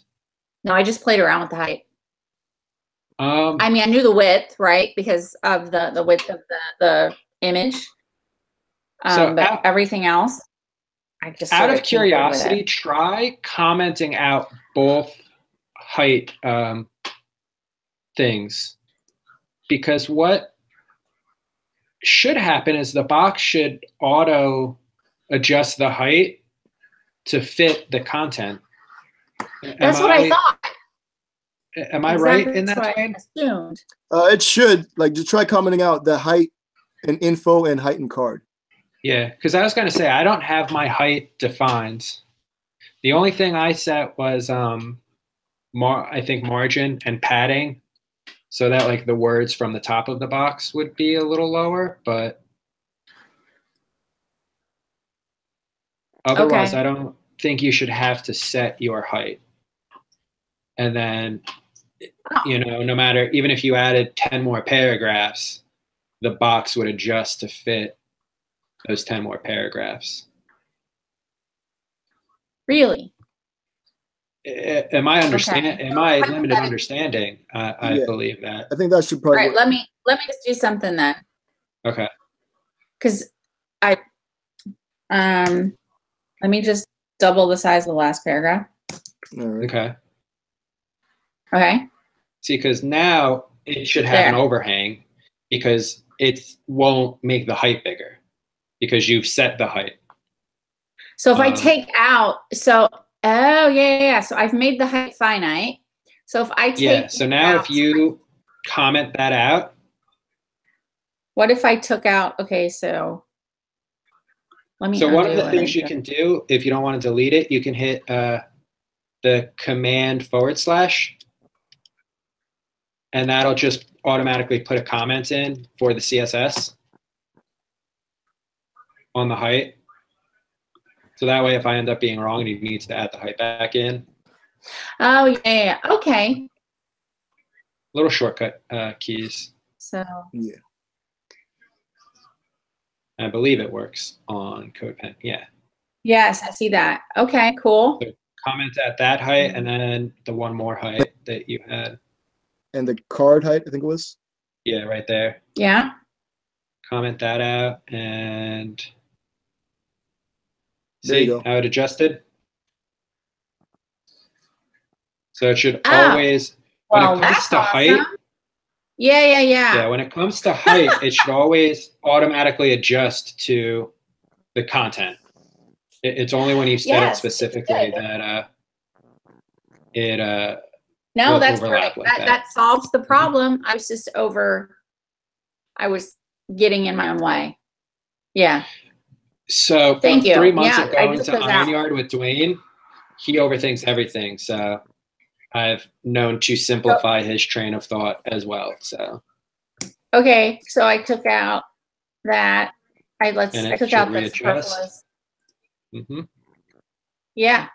Speaker 4: No, I just played around with the height. I mean, I knew the width, right? Because of the width of the image. But everything else, I just
Speaker 3: out of curiosity, try commenting out both height things, because what should happen is the box should auto adjust the height to fit the content.
Speaker 4: That's what I thought.
Speaker 3: Am I right in that way?
Speaker 4: Assumed.
Speaker 1: It should, like, just try commenting out the height and info and height and card.
Speaker 3: Yeah, because I was going to say, I don't have my height defined. The only thing I set was, I think, margin and padding, so that like the words from the top of the box would be a little lower, but otherwise, I don't think you should have to set your height. And then, you know, no matter, even if you added 10 more paragraphs, the box would adjust to fit those 10 more paragraphs.
Speaker 4: Really?
Speaker 3: Am I understand? Am I limited understanding? I believe that.
Speaker 1: I think that should probably.
Speaker 4: All right, let me just do something then.
Speaker 3: Okay.
Speaker 4: Because let me just double the size of the last paragraph.
Speaker 1: All right.
Speaker 3: Okay.
Speaker 4: Okay.
Speaker 3: See, because now it should have an overhang, because it won't make the height bigger because you've set the height.
Speaker 4: So if I take out, so I've made the height finite. So if I take
Speaker 3: so now if you comment that out.
Speaker 4: What if I took out, okay, so let me.
Speaker 3: So one of the things you can do, if you don't want to delete it, you can hit the command /, and that'll just automatically put a comment in for the CSS on the height. So that way, if I end up being wrong and he needs to add the height back in.
Speaker 4: Oh, yeah. Okay.
Speaker 3: Little shortcut keys.
Speaker 4: So.
Speaker 1: Yeah.
Speaker 3: I believe it works on CodePen. Yeah.
Speaker 4: Yes, I see that. Okay, cool.
Speaker 3: So comment at that height and then the one more height that you had.
Speaker 1: And the card height, I think it was?
Speaker 3: Yeah, right there.
Speaker 4: Yeah.
Speaker 3: Comment that out and
Speaker 1: there you
Speaker 3: see
Speaker 1: go.
Speaker 3: how it adjusted. So it should always, when it comes to height.
Speaker 4: Yeah.
Speaker 3: Yeah, when it comes to height, it should always automatically adjust to the content. It's only when you set it specifically that it
Speaker 4: no, that's perfect. That solves the problem. I was just I was getting in my own way. Yeah.
Speaker 3: So
Speaker 4: thank you.
Speaker 3: 3 months of going to Iron Yard with Dwayne, he overthinks everything. So I've known to simplify his train of thought as well. So
Speaker 4: okay, so I took out that. I took out the superfluous. Yeah.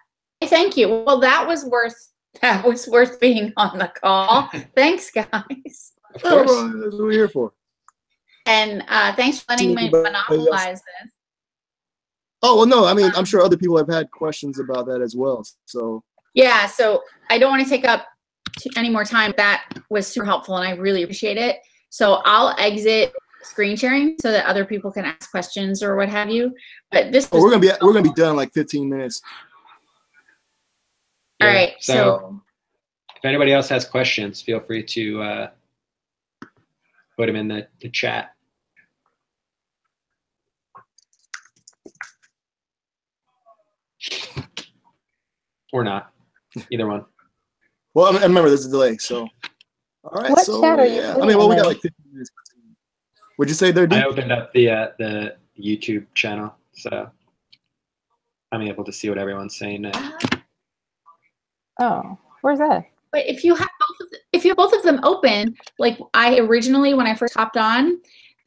Speaker 4: Thank you. Well, that was worth being on the call. Thanks, guys.
Speaker 3: Of course.
Speaker 1: That's what we're here for.
Speaker 4: And thanks for letting me monopolize this.
Speaker 1: Oh, well, no, I mean, I'm sure other people have had questions about that as well. So
Speaker 4: yeah, so I don't want to take up any more time. That was super helpful, and I really appreciate it. So I'll exit screen sharing so that other people can ask questions or what have you. But this
Speaker 1: we're gonna be done in like 15 minutes.
Speaker 4: All right. So
Speaker 3: if anybody else has questions, feel free to put them in the chat. Or not. Either one.
Speaker 1: Well, I remember there's a delay, so. All right,
Speaker 2: What
Speaker 1: so
Speaker 2: chat are you
Speaker 1: yeah. I
Speaker 2: putting
Speaker 1: mean, well, we
Speaker 2: in
Speaker 1: got
Speaker 2: there?
Speaker 1: like 15 minutes. Would you say they're
Speaker 3: I
Speaker 1: deep?
Speaker 3: opened up the YouTube channel, so I'm able to see what everyone's saying now.
Speaker 2: Oh, where's that?
Speaker 4: But if you have both of them open, like I originally when I first hopped on,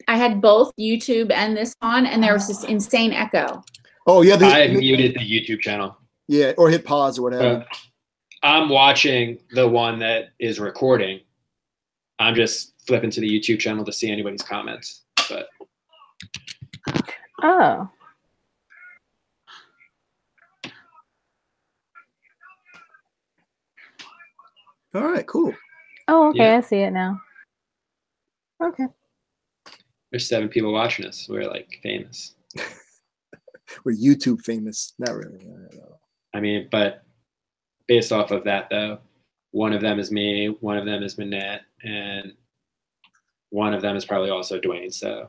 Speaker 4: I had both YouTube and this on, and there was this insane echo.
Speaker 1: Oh yeah,
Speaker 3: I muted the YouTube channel.
Speaker 1: Yeah, or hit pause or whatever.
Speaker 3: I'm watching the one that is recording. I'm just flipping to the YouTube channel to see anybody's comments. But
Speaker 2: Oh.
Speaker 1: All right, cool.
Speaker 2: Oh, okay.
Speaker 3: Yeah.
Speaker 2: I see it now. Okay.
Speaker 3: there's 7 people watching us. We're like famous.
Speaker 1: We're YouTube famous. Not really.
Speaker 3: I mean, but based off of that, though, one of them is me, one of them is Manette, and one of them is probably also Dwayne. So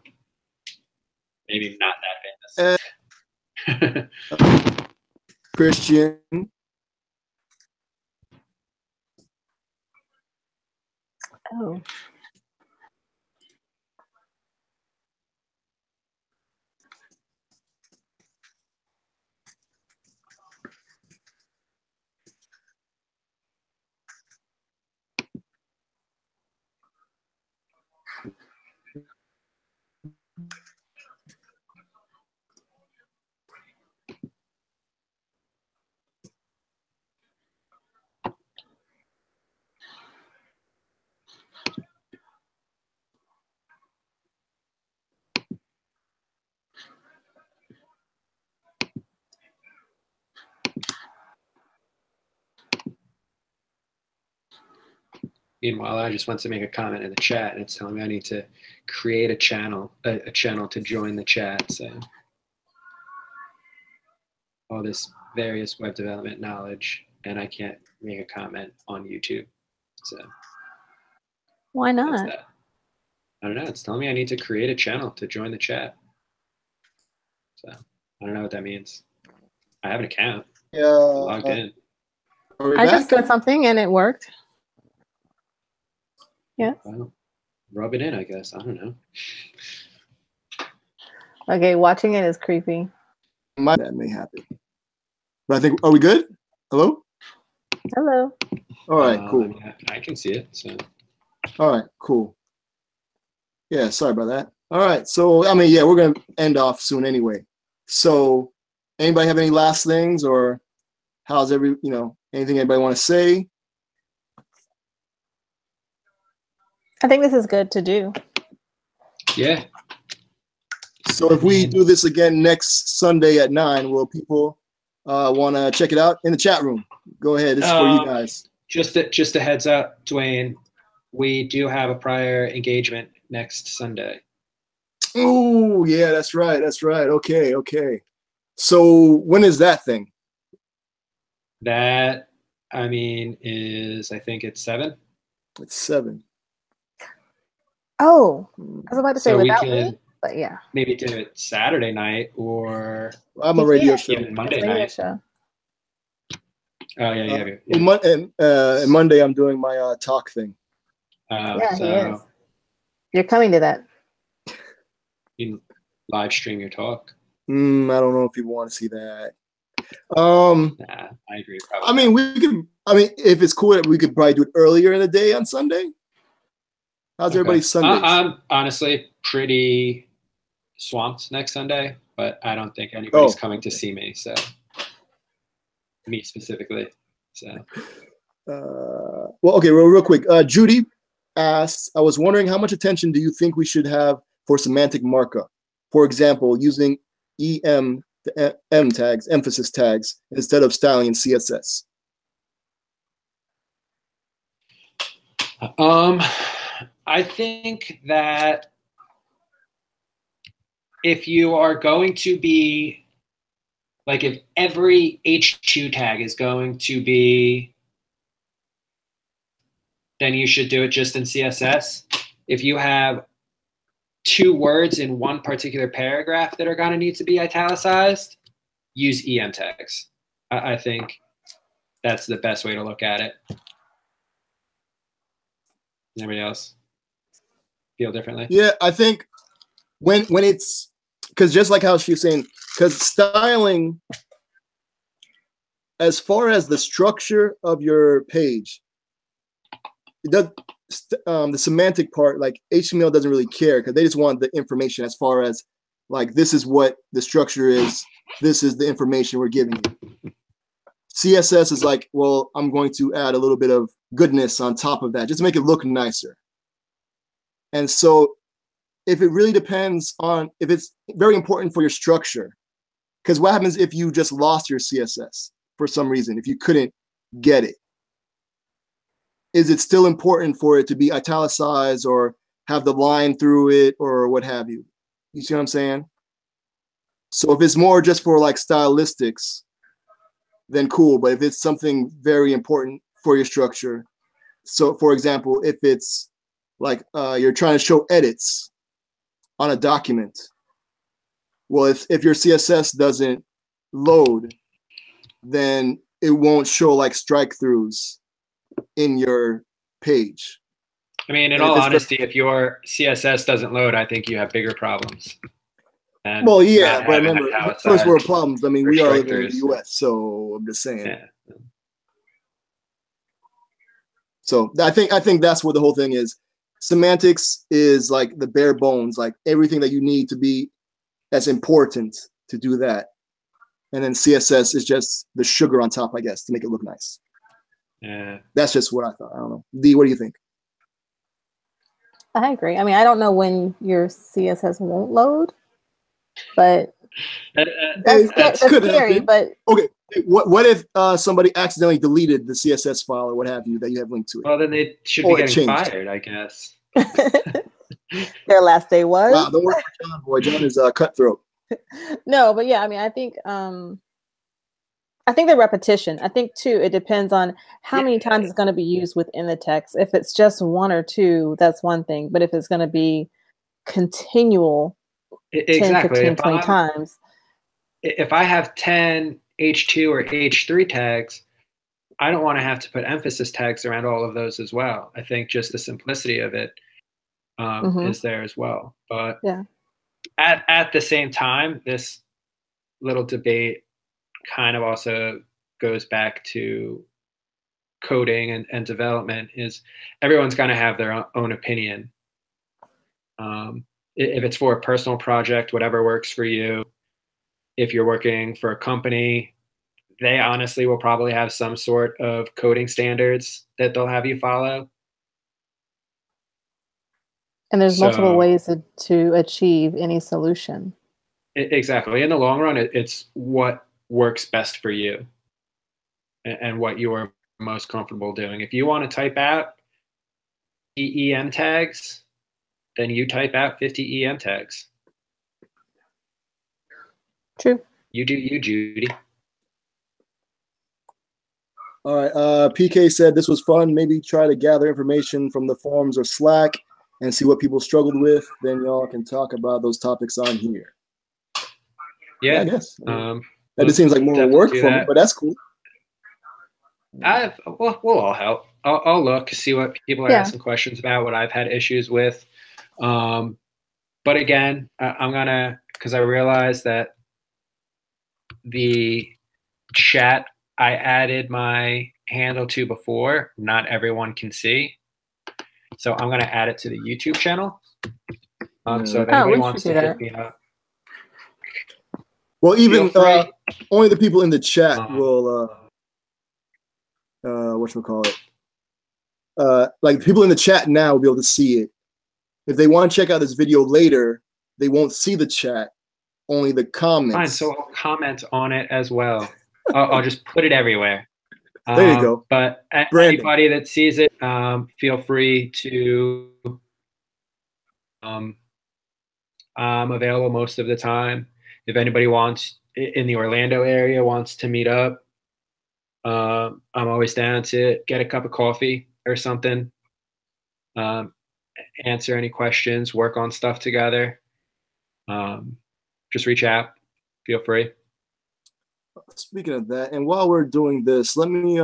Speaker 3: maybe not that famous.
Speaker 1: Christian.
Speaker 2: Oh.
Speaker 3: Meanwhile, I just went to make a comment in the chat, and it's telling me I need to create a channel to join the chat. So all this various web development knowledge, and I can't make a comment on YouTube. So
Speaker 2: Why
Speaker 3: that's
Speaker 2: not?
Speaker 3: that. I don't know. It's telling me I need to create a channel to join the chat. So I don't know what that means. I have an account.
Speaker 1: Yeah.
Speaker 3: Logged in.
Speaker 2: I just said something and it worked. Yeah.
Speaker 3: Well, rub it in, I guess. I don't know.
Speaker 2: Okay, watching it is creepy.
Speaker 1: That may happen. But I think, are we good? Hello?
Speaker 2: Hello.
Speaker 1: All right, cool.
Speaker 3: I mean, I can see it. So.
Speaker 1: All right, cool. Yeah, sorry about that. All right, so, I mean, yeah, we're going to end off soon anyway. So, anybody have any last things or how's anything anybody want to say?
Speaker 2: I think this is good to do.
Speaker 3: Yeah.
Speaker 1: So if we do this again next Sunday at 9, will people want to check it out in the chat room? Go ahead. This is for you guys.
Speaker 3: Just a heads up, Dwayne. We do have a prior engagement next Sunday.
Speaker 1: Oh, yeah, that's right. That's right. Okay, okay. So when is that thing?
Speaker 3: That, I mean, I think it's 7.
Speaker 1: It's 7.
Speaker 2: Oh, I was about to say
Speaker 3: So we
Speaker 2: without
Speaker 3: can
Speaker 2: me, but yeah.
Speaker 3: maybe do it Saturday night or
Speaker 1: I'm a radio show.
Speaker 3: even Monday night.
Speaker 2: Show.
Speaker 3: Oh, yeah, yeah.
Speaker 1: And Monday I'm doing my talk thing.
Speaker 2: Yeah,
Speaker 3: so
Speaker 2: he is. You're coming to that.
Speaker 3: you live stream your talk.
Speaker 1: I don't know if people want to see that.
Speaker 3: Nah, I agree.
Speaker 1: I mean, if it's cool, we could probably do it earlier in the day on Sunday. How's everybody's Sundays?
Speaker 3: I'm honestly pretty swamped next Sunday, but I don't think anybody's coming to see me. So me specifically. So.
Speaker 1: Well, okay, real quick. Judy asks, I was wondering how much attention do you think we should have for semantic markup? For example, using EM, the M tags, emphasis tags, instead of styling in CSS.
Speaker 3: I think that if you are going to be, like if every H2 tag is going to be, then you should do it just in CSS. if you have 2 words in one particular paragraph that are going to need to be italicized, use EM tags. I think that's the best way to look at it. Anybody else feel differently?
Speaker 1: Yeah, I think when it's, because just like how she was saying, because styling, as far as the structure of your page, it does, the semantic part, like HTML doesn't really care because they just want the information as far as like, this is what the structure is. This is the information we're giving you. CSS is like, well, I'm going to add a little bit of goodness on top of that just to make it look nicer. And so if it really depends on, if it's very important for your structure, because what happens if you just lost your CSS for some reason, if you couldn't get it? Is it still important for it to be italicized or have the line through it or what have you? You see what I'm saying? So if it's more just for like stylistics, then cool. But if it's something very important for your structure, so for example, if it's like you're trying to show edits on a document, well, if your CSS doesn't load, then it won't show like strike throughs in your page.
Speaker 3: I mean, in all honesty, if your CSS doesn't load, I think you have bigger problems.
Speaker 1: Well, yeah, but remember, first world problems. I mean, we are living in the US, so I'm just saying.
Speaker 3: Yeah.
Speaker 1: So I think that's what the whole thing is. Semantics is like the bare bones, like everything that you need to be as important to do that. And then CSS is just the sugar on top, I guess, to make it look nice.
Speaker 3: Yeah.
Speaker 1: That's just what I thought. I don't know. Dee, what do you think?
Speaker 2: I agree. I mean, I don't know when your CSS won't load, but that's scary. But
Speaker 1: okay, what if somebody accidentally deleted the CSS file or what have you that you have linked to it?
Speaker 3: Well, then they should be getting fired, I guess.
Speaker 2: Their last day was.
Speaker 1: Wow, don't work for John, boy. John is cutthroat.
Speaker 2: No, but yeah, I mean, I think the repetition. I think too, it depends on how many times it's going to be used within the text. If it's just 1 or 2, that's one thing. But if it's going to be continual,
Speaker 3: exactly,
Speaker 2: 10, 15, 20 times.
Speaker 3: If I have 10 H2 or H3 tags, I don't want to have to put emphasis tags around all of those as well. I think just the simplicity of it is there as well. But
Speaker 2: yeah,
Speaker 3: at the same time, this little debate kind of also goes back to coding and development. Is everyone's going to have their own opinion. If it's for a personal project, whatever works for you. If you're working for a company, they honestly will probably have some sort of coding standards that they'll have you follow.
Speaker 2: And there's multiple ways to achieve any solution.
Speaker 3: Exactly. In the long run, it's what works best for you and what you are most comfortable doing. If you want to type out EM tags, then you type out 50 EM tags.
Speaker 2: True.
Speaker 3: You do you, Judy.
Speaker 1: All right. PK said this was fun. Maybe try to gather information from the forums or Slack and see what people struggled with. Then y'all can talk about those topics on here.
Speaker 3: Yeah,
Speaker 1: I guess.
Speaker 3: That
Speaker 1: just seems like more work for me, but that's cool.
Speaker 3: We'll all help. I'll look, see what people are asking questions about, what I've had issues with. But again, I'm gonna, because I realized that the chat I added my handle to before, not everyone can see. So I'm gonna add it to the YouTube channel. So if anybody wants to hit me up.
Speaker 1: Well, even only the people in the chat will whatchamacallit. Like people in the chat now will be able to see it. If they want to check out this video later, they won't see the chat, only the comments.
Speaker 3: Fine, so I'll comment on it as well. I'll just put it everywhere.
Speaker 1: There you go.
Speaker 3: But anybody that sees it, feel free to. I'm available most of the time. If anybody wants in the Orlando area wants to meet up, I'm always down to get a cup of coffee or something. answer any questions, work on stuff together, just reach out. Feel free.
Speaker 1: Speaking of that, and while we're doing this, let me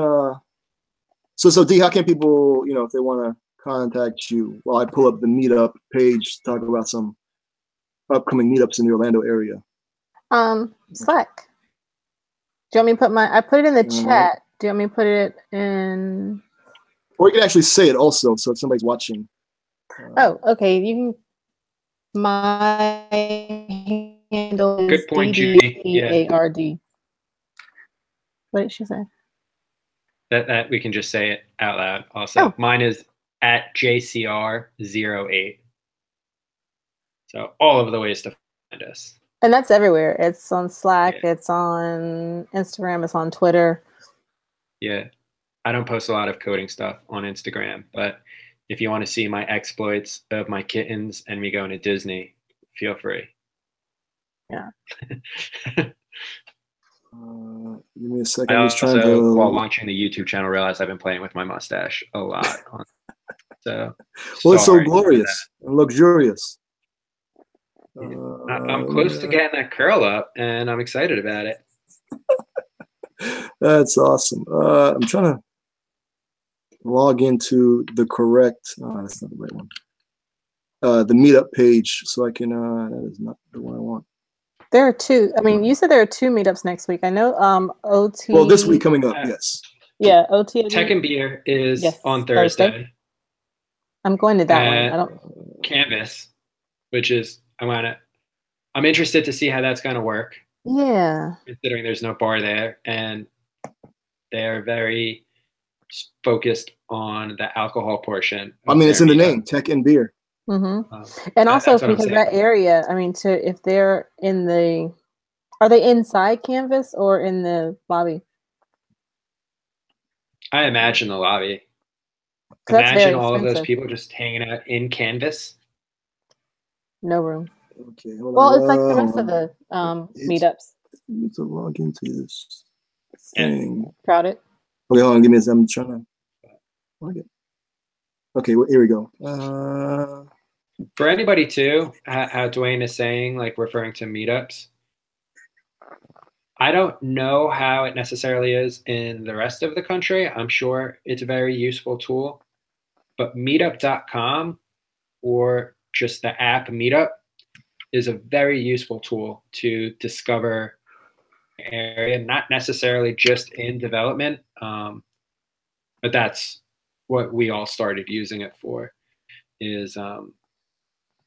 Speaker 1: so D, how can people, if they want to contact you while I pull up the meetup page to talk about some upcoming meetups in the Orlando area?
Speaker 2: Slack. Do you want me to put I put it in the chat. Do you want me to put it in?
Speaker 1: Or you can actually say it also, so if somebody's watching.
Speaker 2: Oh, okay. You can. My handle is
Speaker 3: Good point, Judy.
Speaker 2: DDEARD. What did she say?
Speaker 3: That we can just say it out loud. Also,
Speaker 2: Oh.
Speaker 3: Mine is at JCR08. So all of the ways to find us.
Speaker 2: And that's everywhere. It's on Slack. Yeah. It's on Instagram. It's on Twitter.
Speaker 3: Yeah, I don't post a lot of coding stuff on Instagram, but if you want to see my exploits of my kittens and me going to Disney, feel free.
Speaker 2: Yeah.
Speaker 1: Give me a second.
Speaker 3: I
Speaker 1: was trying to,
Speaker 3: while launching the YouTube channel, realized I've been playing with my mustache a lot. So,
Speaker 1: well, it's so glorious and luxurious.
Speaker 3: I'm close to getting that curl up, and I'm excited about it.
Speaker 1: That's awesome. I'm trying to log into the correct. Oh, that's not the right one. The meetup page, so I can. That is not the one I want.
Speaker 2: There are two. I mean, you said there are two meetups next week. I know. OT.
Speaker 1: Well, this week coming up, yes.
Speaker 2: Yeah, OT.
Speaker 3: Tech and Beer is on Thursday.
Speaker 2: I'm going to that one. I don't.
Speaker 3: Canvas, which is I'm interested to see how that's going to work.
Speaker 2: Yeah.
Speaker 3: Considering there's no bar there, and they're very focused on the alcohol portion.
Speaker 1: I mean, it's in the name, Tech and Beer.
Speaker 2: Mm-hmm. And also because that area, I mean, if they're are they inside Canvas or in the lobby?
Speaker 3: I imagine the lobby. Imagine all of those people just hanging out in Canvas.
Speaker 2: No room.
Speaker 1: Okay.
Speaker 2: Well, it's like the rest of the meetups.
Speaker 1: I need to log into this thing.
Speaker 2: Crowded.
Speaker 1: Okay, hold on. Give me a second. I'm trying to log it. Okay, well, here we go.
Speaker 3: For anybody too, how Dwayne is saying, like referring to meetups, I don't know how it necessarily is in the rest of the country. I'm sure it's a very useful tool, but meetup.com or just the app Meetup is a very useful tool to discover an area, not necessarily just in development, but that's what we all started using it for, is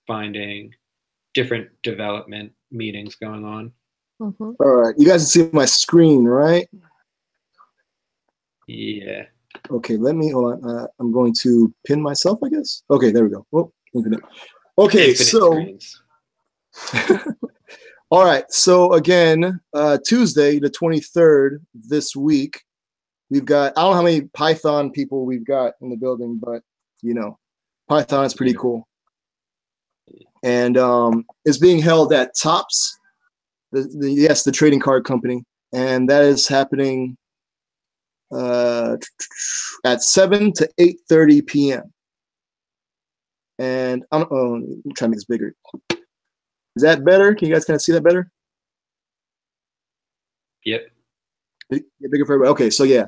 Speaker 3: finding different development meetings going on.
Speaker 2: Mm-hmm.
Speaker 1: All right, you guys can see my screen, right?
Speaker 3: Yeah.
Speaker 1: Okay, hold on. I'm going to pin myself, I guess. Okay, there we go. Oh, infinite. Okay,
Speaker 3: Infinite
Speaker 1: so
Speaker 3: screens.
Speaker 1: all right, so again, Tuesday the 23rd this week, we've got, I don't know how many Python people we've got in the building, but Python is pretty cool. And it's being held at Tops, the trading card company, and that is happening at 7 to 8:30 p.m. And I'm trying to make this bigger. Is that better? Can you guys kind of see that better?
Speaker 3: Yep.
Speaker 1: Get bigger for everybody. Okay, so yeah.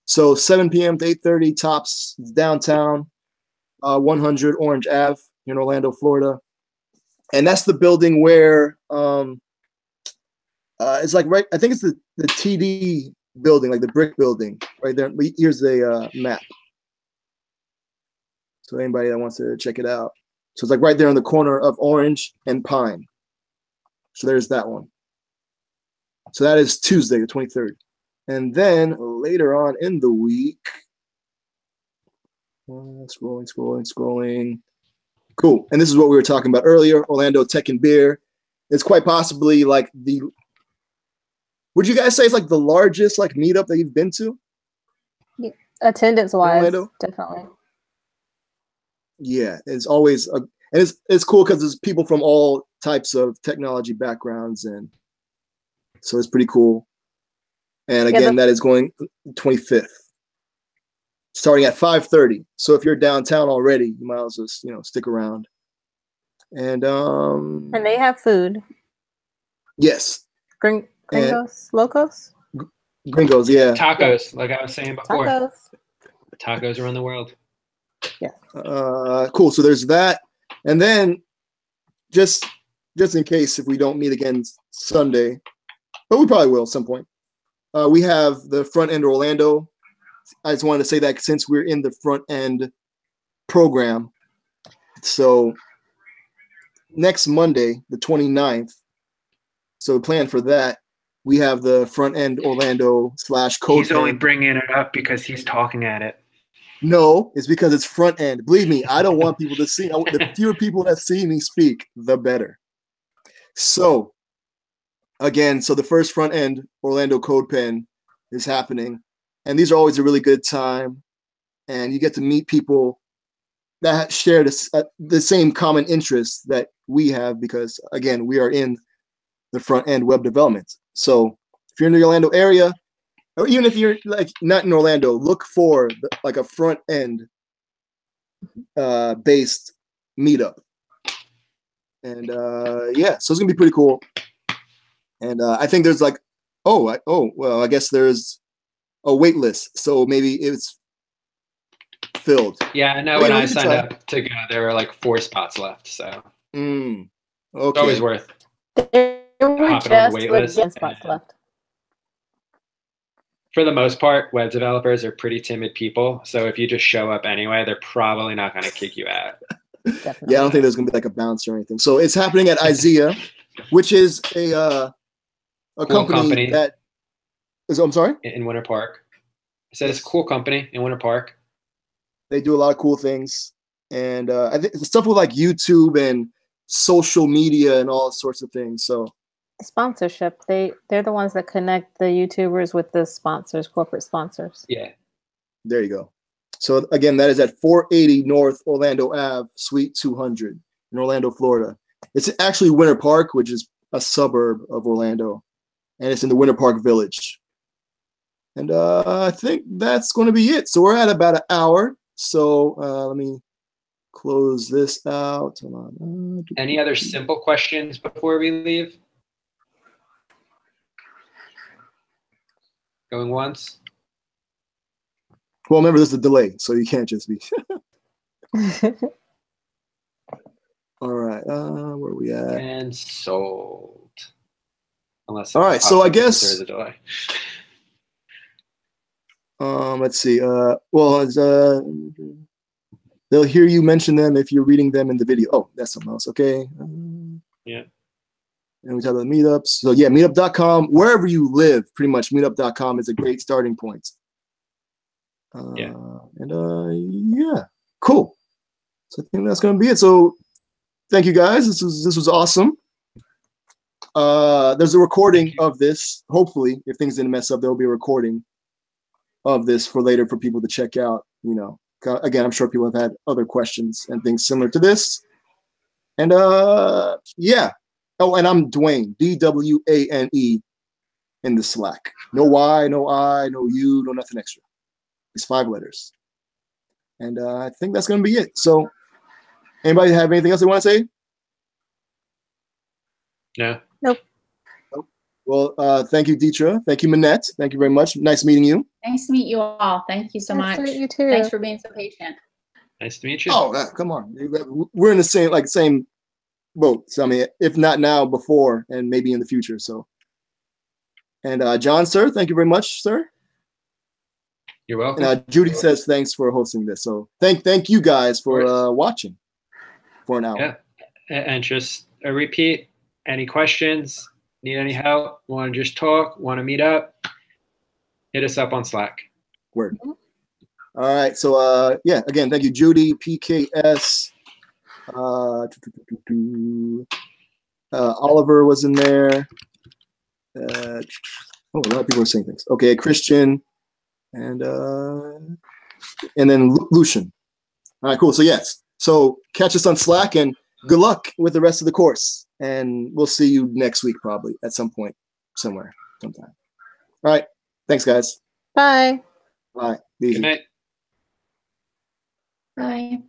Speaker 1: So 7 p.m. to 8:30, Tops, downtown, 100 Orange Ave in Orlando, Florida. And that's the building where it's like right, I think it's the TD building, like the brick building right there. Here's the map. So anybody that wants to check it out. So it's like right there on the corner of Orange and Pine. So there's that one. So that is Tuesday, the 23rd. And then later on in the week, scrolling. Cool. And this is what we were talking about earlier, Orlando Tech and Beer. It's quite possibly like would you guys say it's like the largest like meetup that you've been to?
Speaker 2: Yeah. Attendance-wise, definitely.
Speaker 1: Yeah, it's always and it's cool because there's people from all types of technology backgrounds, and so it's pretty cool. And again, that is going 25th. starting at 5:30. So if you're downtown already, you might as well stick around. And
Speaker 2: they have food.
Speaker 1: Yes.
Speaker 2: Gringos, Locos?
Speaker 1: Gringos, yeah.
Speaker 3: Tacos, like I was saying before.
Speaker 2: Tacos
Speaker 3: around the world.
Speaker 2: Yeah.
Speaker 1: Cool. So there's that. And then just in case if we don't meet again Sunday, but we probably will at some point, we have the Front End Orlando. I just wanted to say that since we're in the Front End program. So next Monday, the 29th, so plan for that. We have the Front End Orlando / Code.
Speaker 3: He's only bringing it up because he's talking at it.
Speaker 1: No, it's because it's front end. Believe me, I don't want people to see. The fewer people that see me speak, the better. So, again, the first Front End Orlando Code Pen is happening. And these are always a really good time. And you get to meet people that share the same common interests that we have because, again, we are in the front end web development. So if you're in the Orlando area, or even if you're like not in Orlando, look for like a front end based meetup. And yeah, so it's gonna be pretty cool. And I think there's like, well, I guess there's a wait list, so maybe it's filled.
Speaker 3: Yeah, no, when I signed up to go, there were like 4 spots left. So
Speaker 1: okay.
Speaker 3: It's always worth
Speaker 2: there were
Speaker 3: hopping on the wait
Speaker 2: just
Speaker 3: list.
Speaker 2: spots left.
Speaker 3: For the most part, web developers are pretty timid people. So if you just show up anyway, they're probably not going to kick you out.
Speaker 2: Definitely.
Speaker 1: Yeah, I don't think there's going to be like a bounce or anything. So it's happening at IZEA, which is a
Speaker 3: Cool
Speaker 1: company that is, I'm sorry?
Speaker 3: In Winter Park. I said it's a cool company in Winter Park.
Speaker 1: They do a lot of cool things. And I think stuff with like YouTube and social media and all sorts of things. So
Speaker 2: sponsorship. They're the ones that connect the YouTubers with the sponsors, corporate sponsors.
Speaker 3: Yeah.
Speaker 1: There you go. So again, that is at 480 North Orlando Ave, Suite 200 in Orlando, Florida. It's actually Winter Park, which is a suburb of Orlando, and it's in the Winter Park Village. And I think that's going to be it. So we're at about an hour. So let me close this out. Hold on.
Speaker 3: Any other simple questions before we leave? Going once?
Speaker 1: Well, remember, there's a delay, so you can't just be. All right, where are we at?
Speaker 3: And sold. Unless
Speaker 1: all right, so I guess
Speaker 3: there's a delay.
Speaker 1: Let's see. Well, they'll hear you mention them if you're reading them in the video. Oh, that's something else. Okay.
Speaker 3: Yeah.
Speaker 1: And we talk about meetups. So yeah, meetup.com. Wherever you live, pretty much meetup.com is a great starting point.
Speaker 3: Yeah.
Speaker 1: And yeah, cool. So I think that's gonna be it. So thank you guys. This was awesome. There's a recording of this. Hopefully, if things didn't mess up, there will be a recording of this for later for people to check out. You know, again, I'm sure people have had other questions and things similar to this. And yeah. Oh, and I'm Dwayne, D-W-A-N-E in the Slack. No Y, no I, no U, no nothing extra. It's 5 letters. And I think that's going to be it. So anybody have anything else they want to say?
Speaker 3: No.
Speaker 2: Nope.
Speaker 1: Well, thank you, Deetra. Thank you, Manette. Thank you very much. Nice meeting you.
Speaker 4: Nice to meet you all. Thank you so much.
Speaker 2: Nice to meet you too.
Speaker 4: Thanks for being so patient.
Speaker 3: Nice to meet you.
Speaker 1: Oh, come on. We're in the same boat. So I mean, if not now, before, and maybe in the future. So, and John, sir, thank you very much, sir.
Speaker 3: You're welcome.
Speaker 1: And Judy says thanks for hosting this. So thank you guys for watching for an hour.
Speaker 3: Yeah, and just a repeat. Any questions? Need any help? Want to just talk? Want to meet up? Hit us up on Slack.
Speaker 1: Word. All right. So yeah, again, thank you, Judy, PKS. Oliver was in there. A lot of people are saying things. Okay, Christian, and then Lucian. All right, cool. So yes, so catch us on Slack, and good luck with the rest of the course. And we'll see you next week, probably at some point, somewhere, sometime. All right, thanks, guys.
Speaker 2: Bye.
Speaker 1: Bye. Be easy.
Speaker 3: Good night.
Speaker 4: Bye.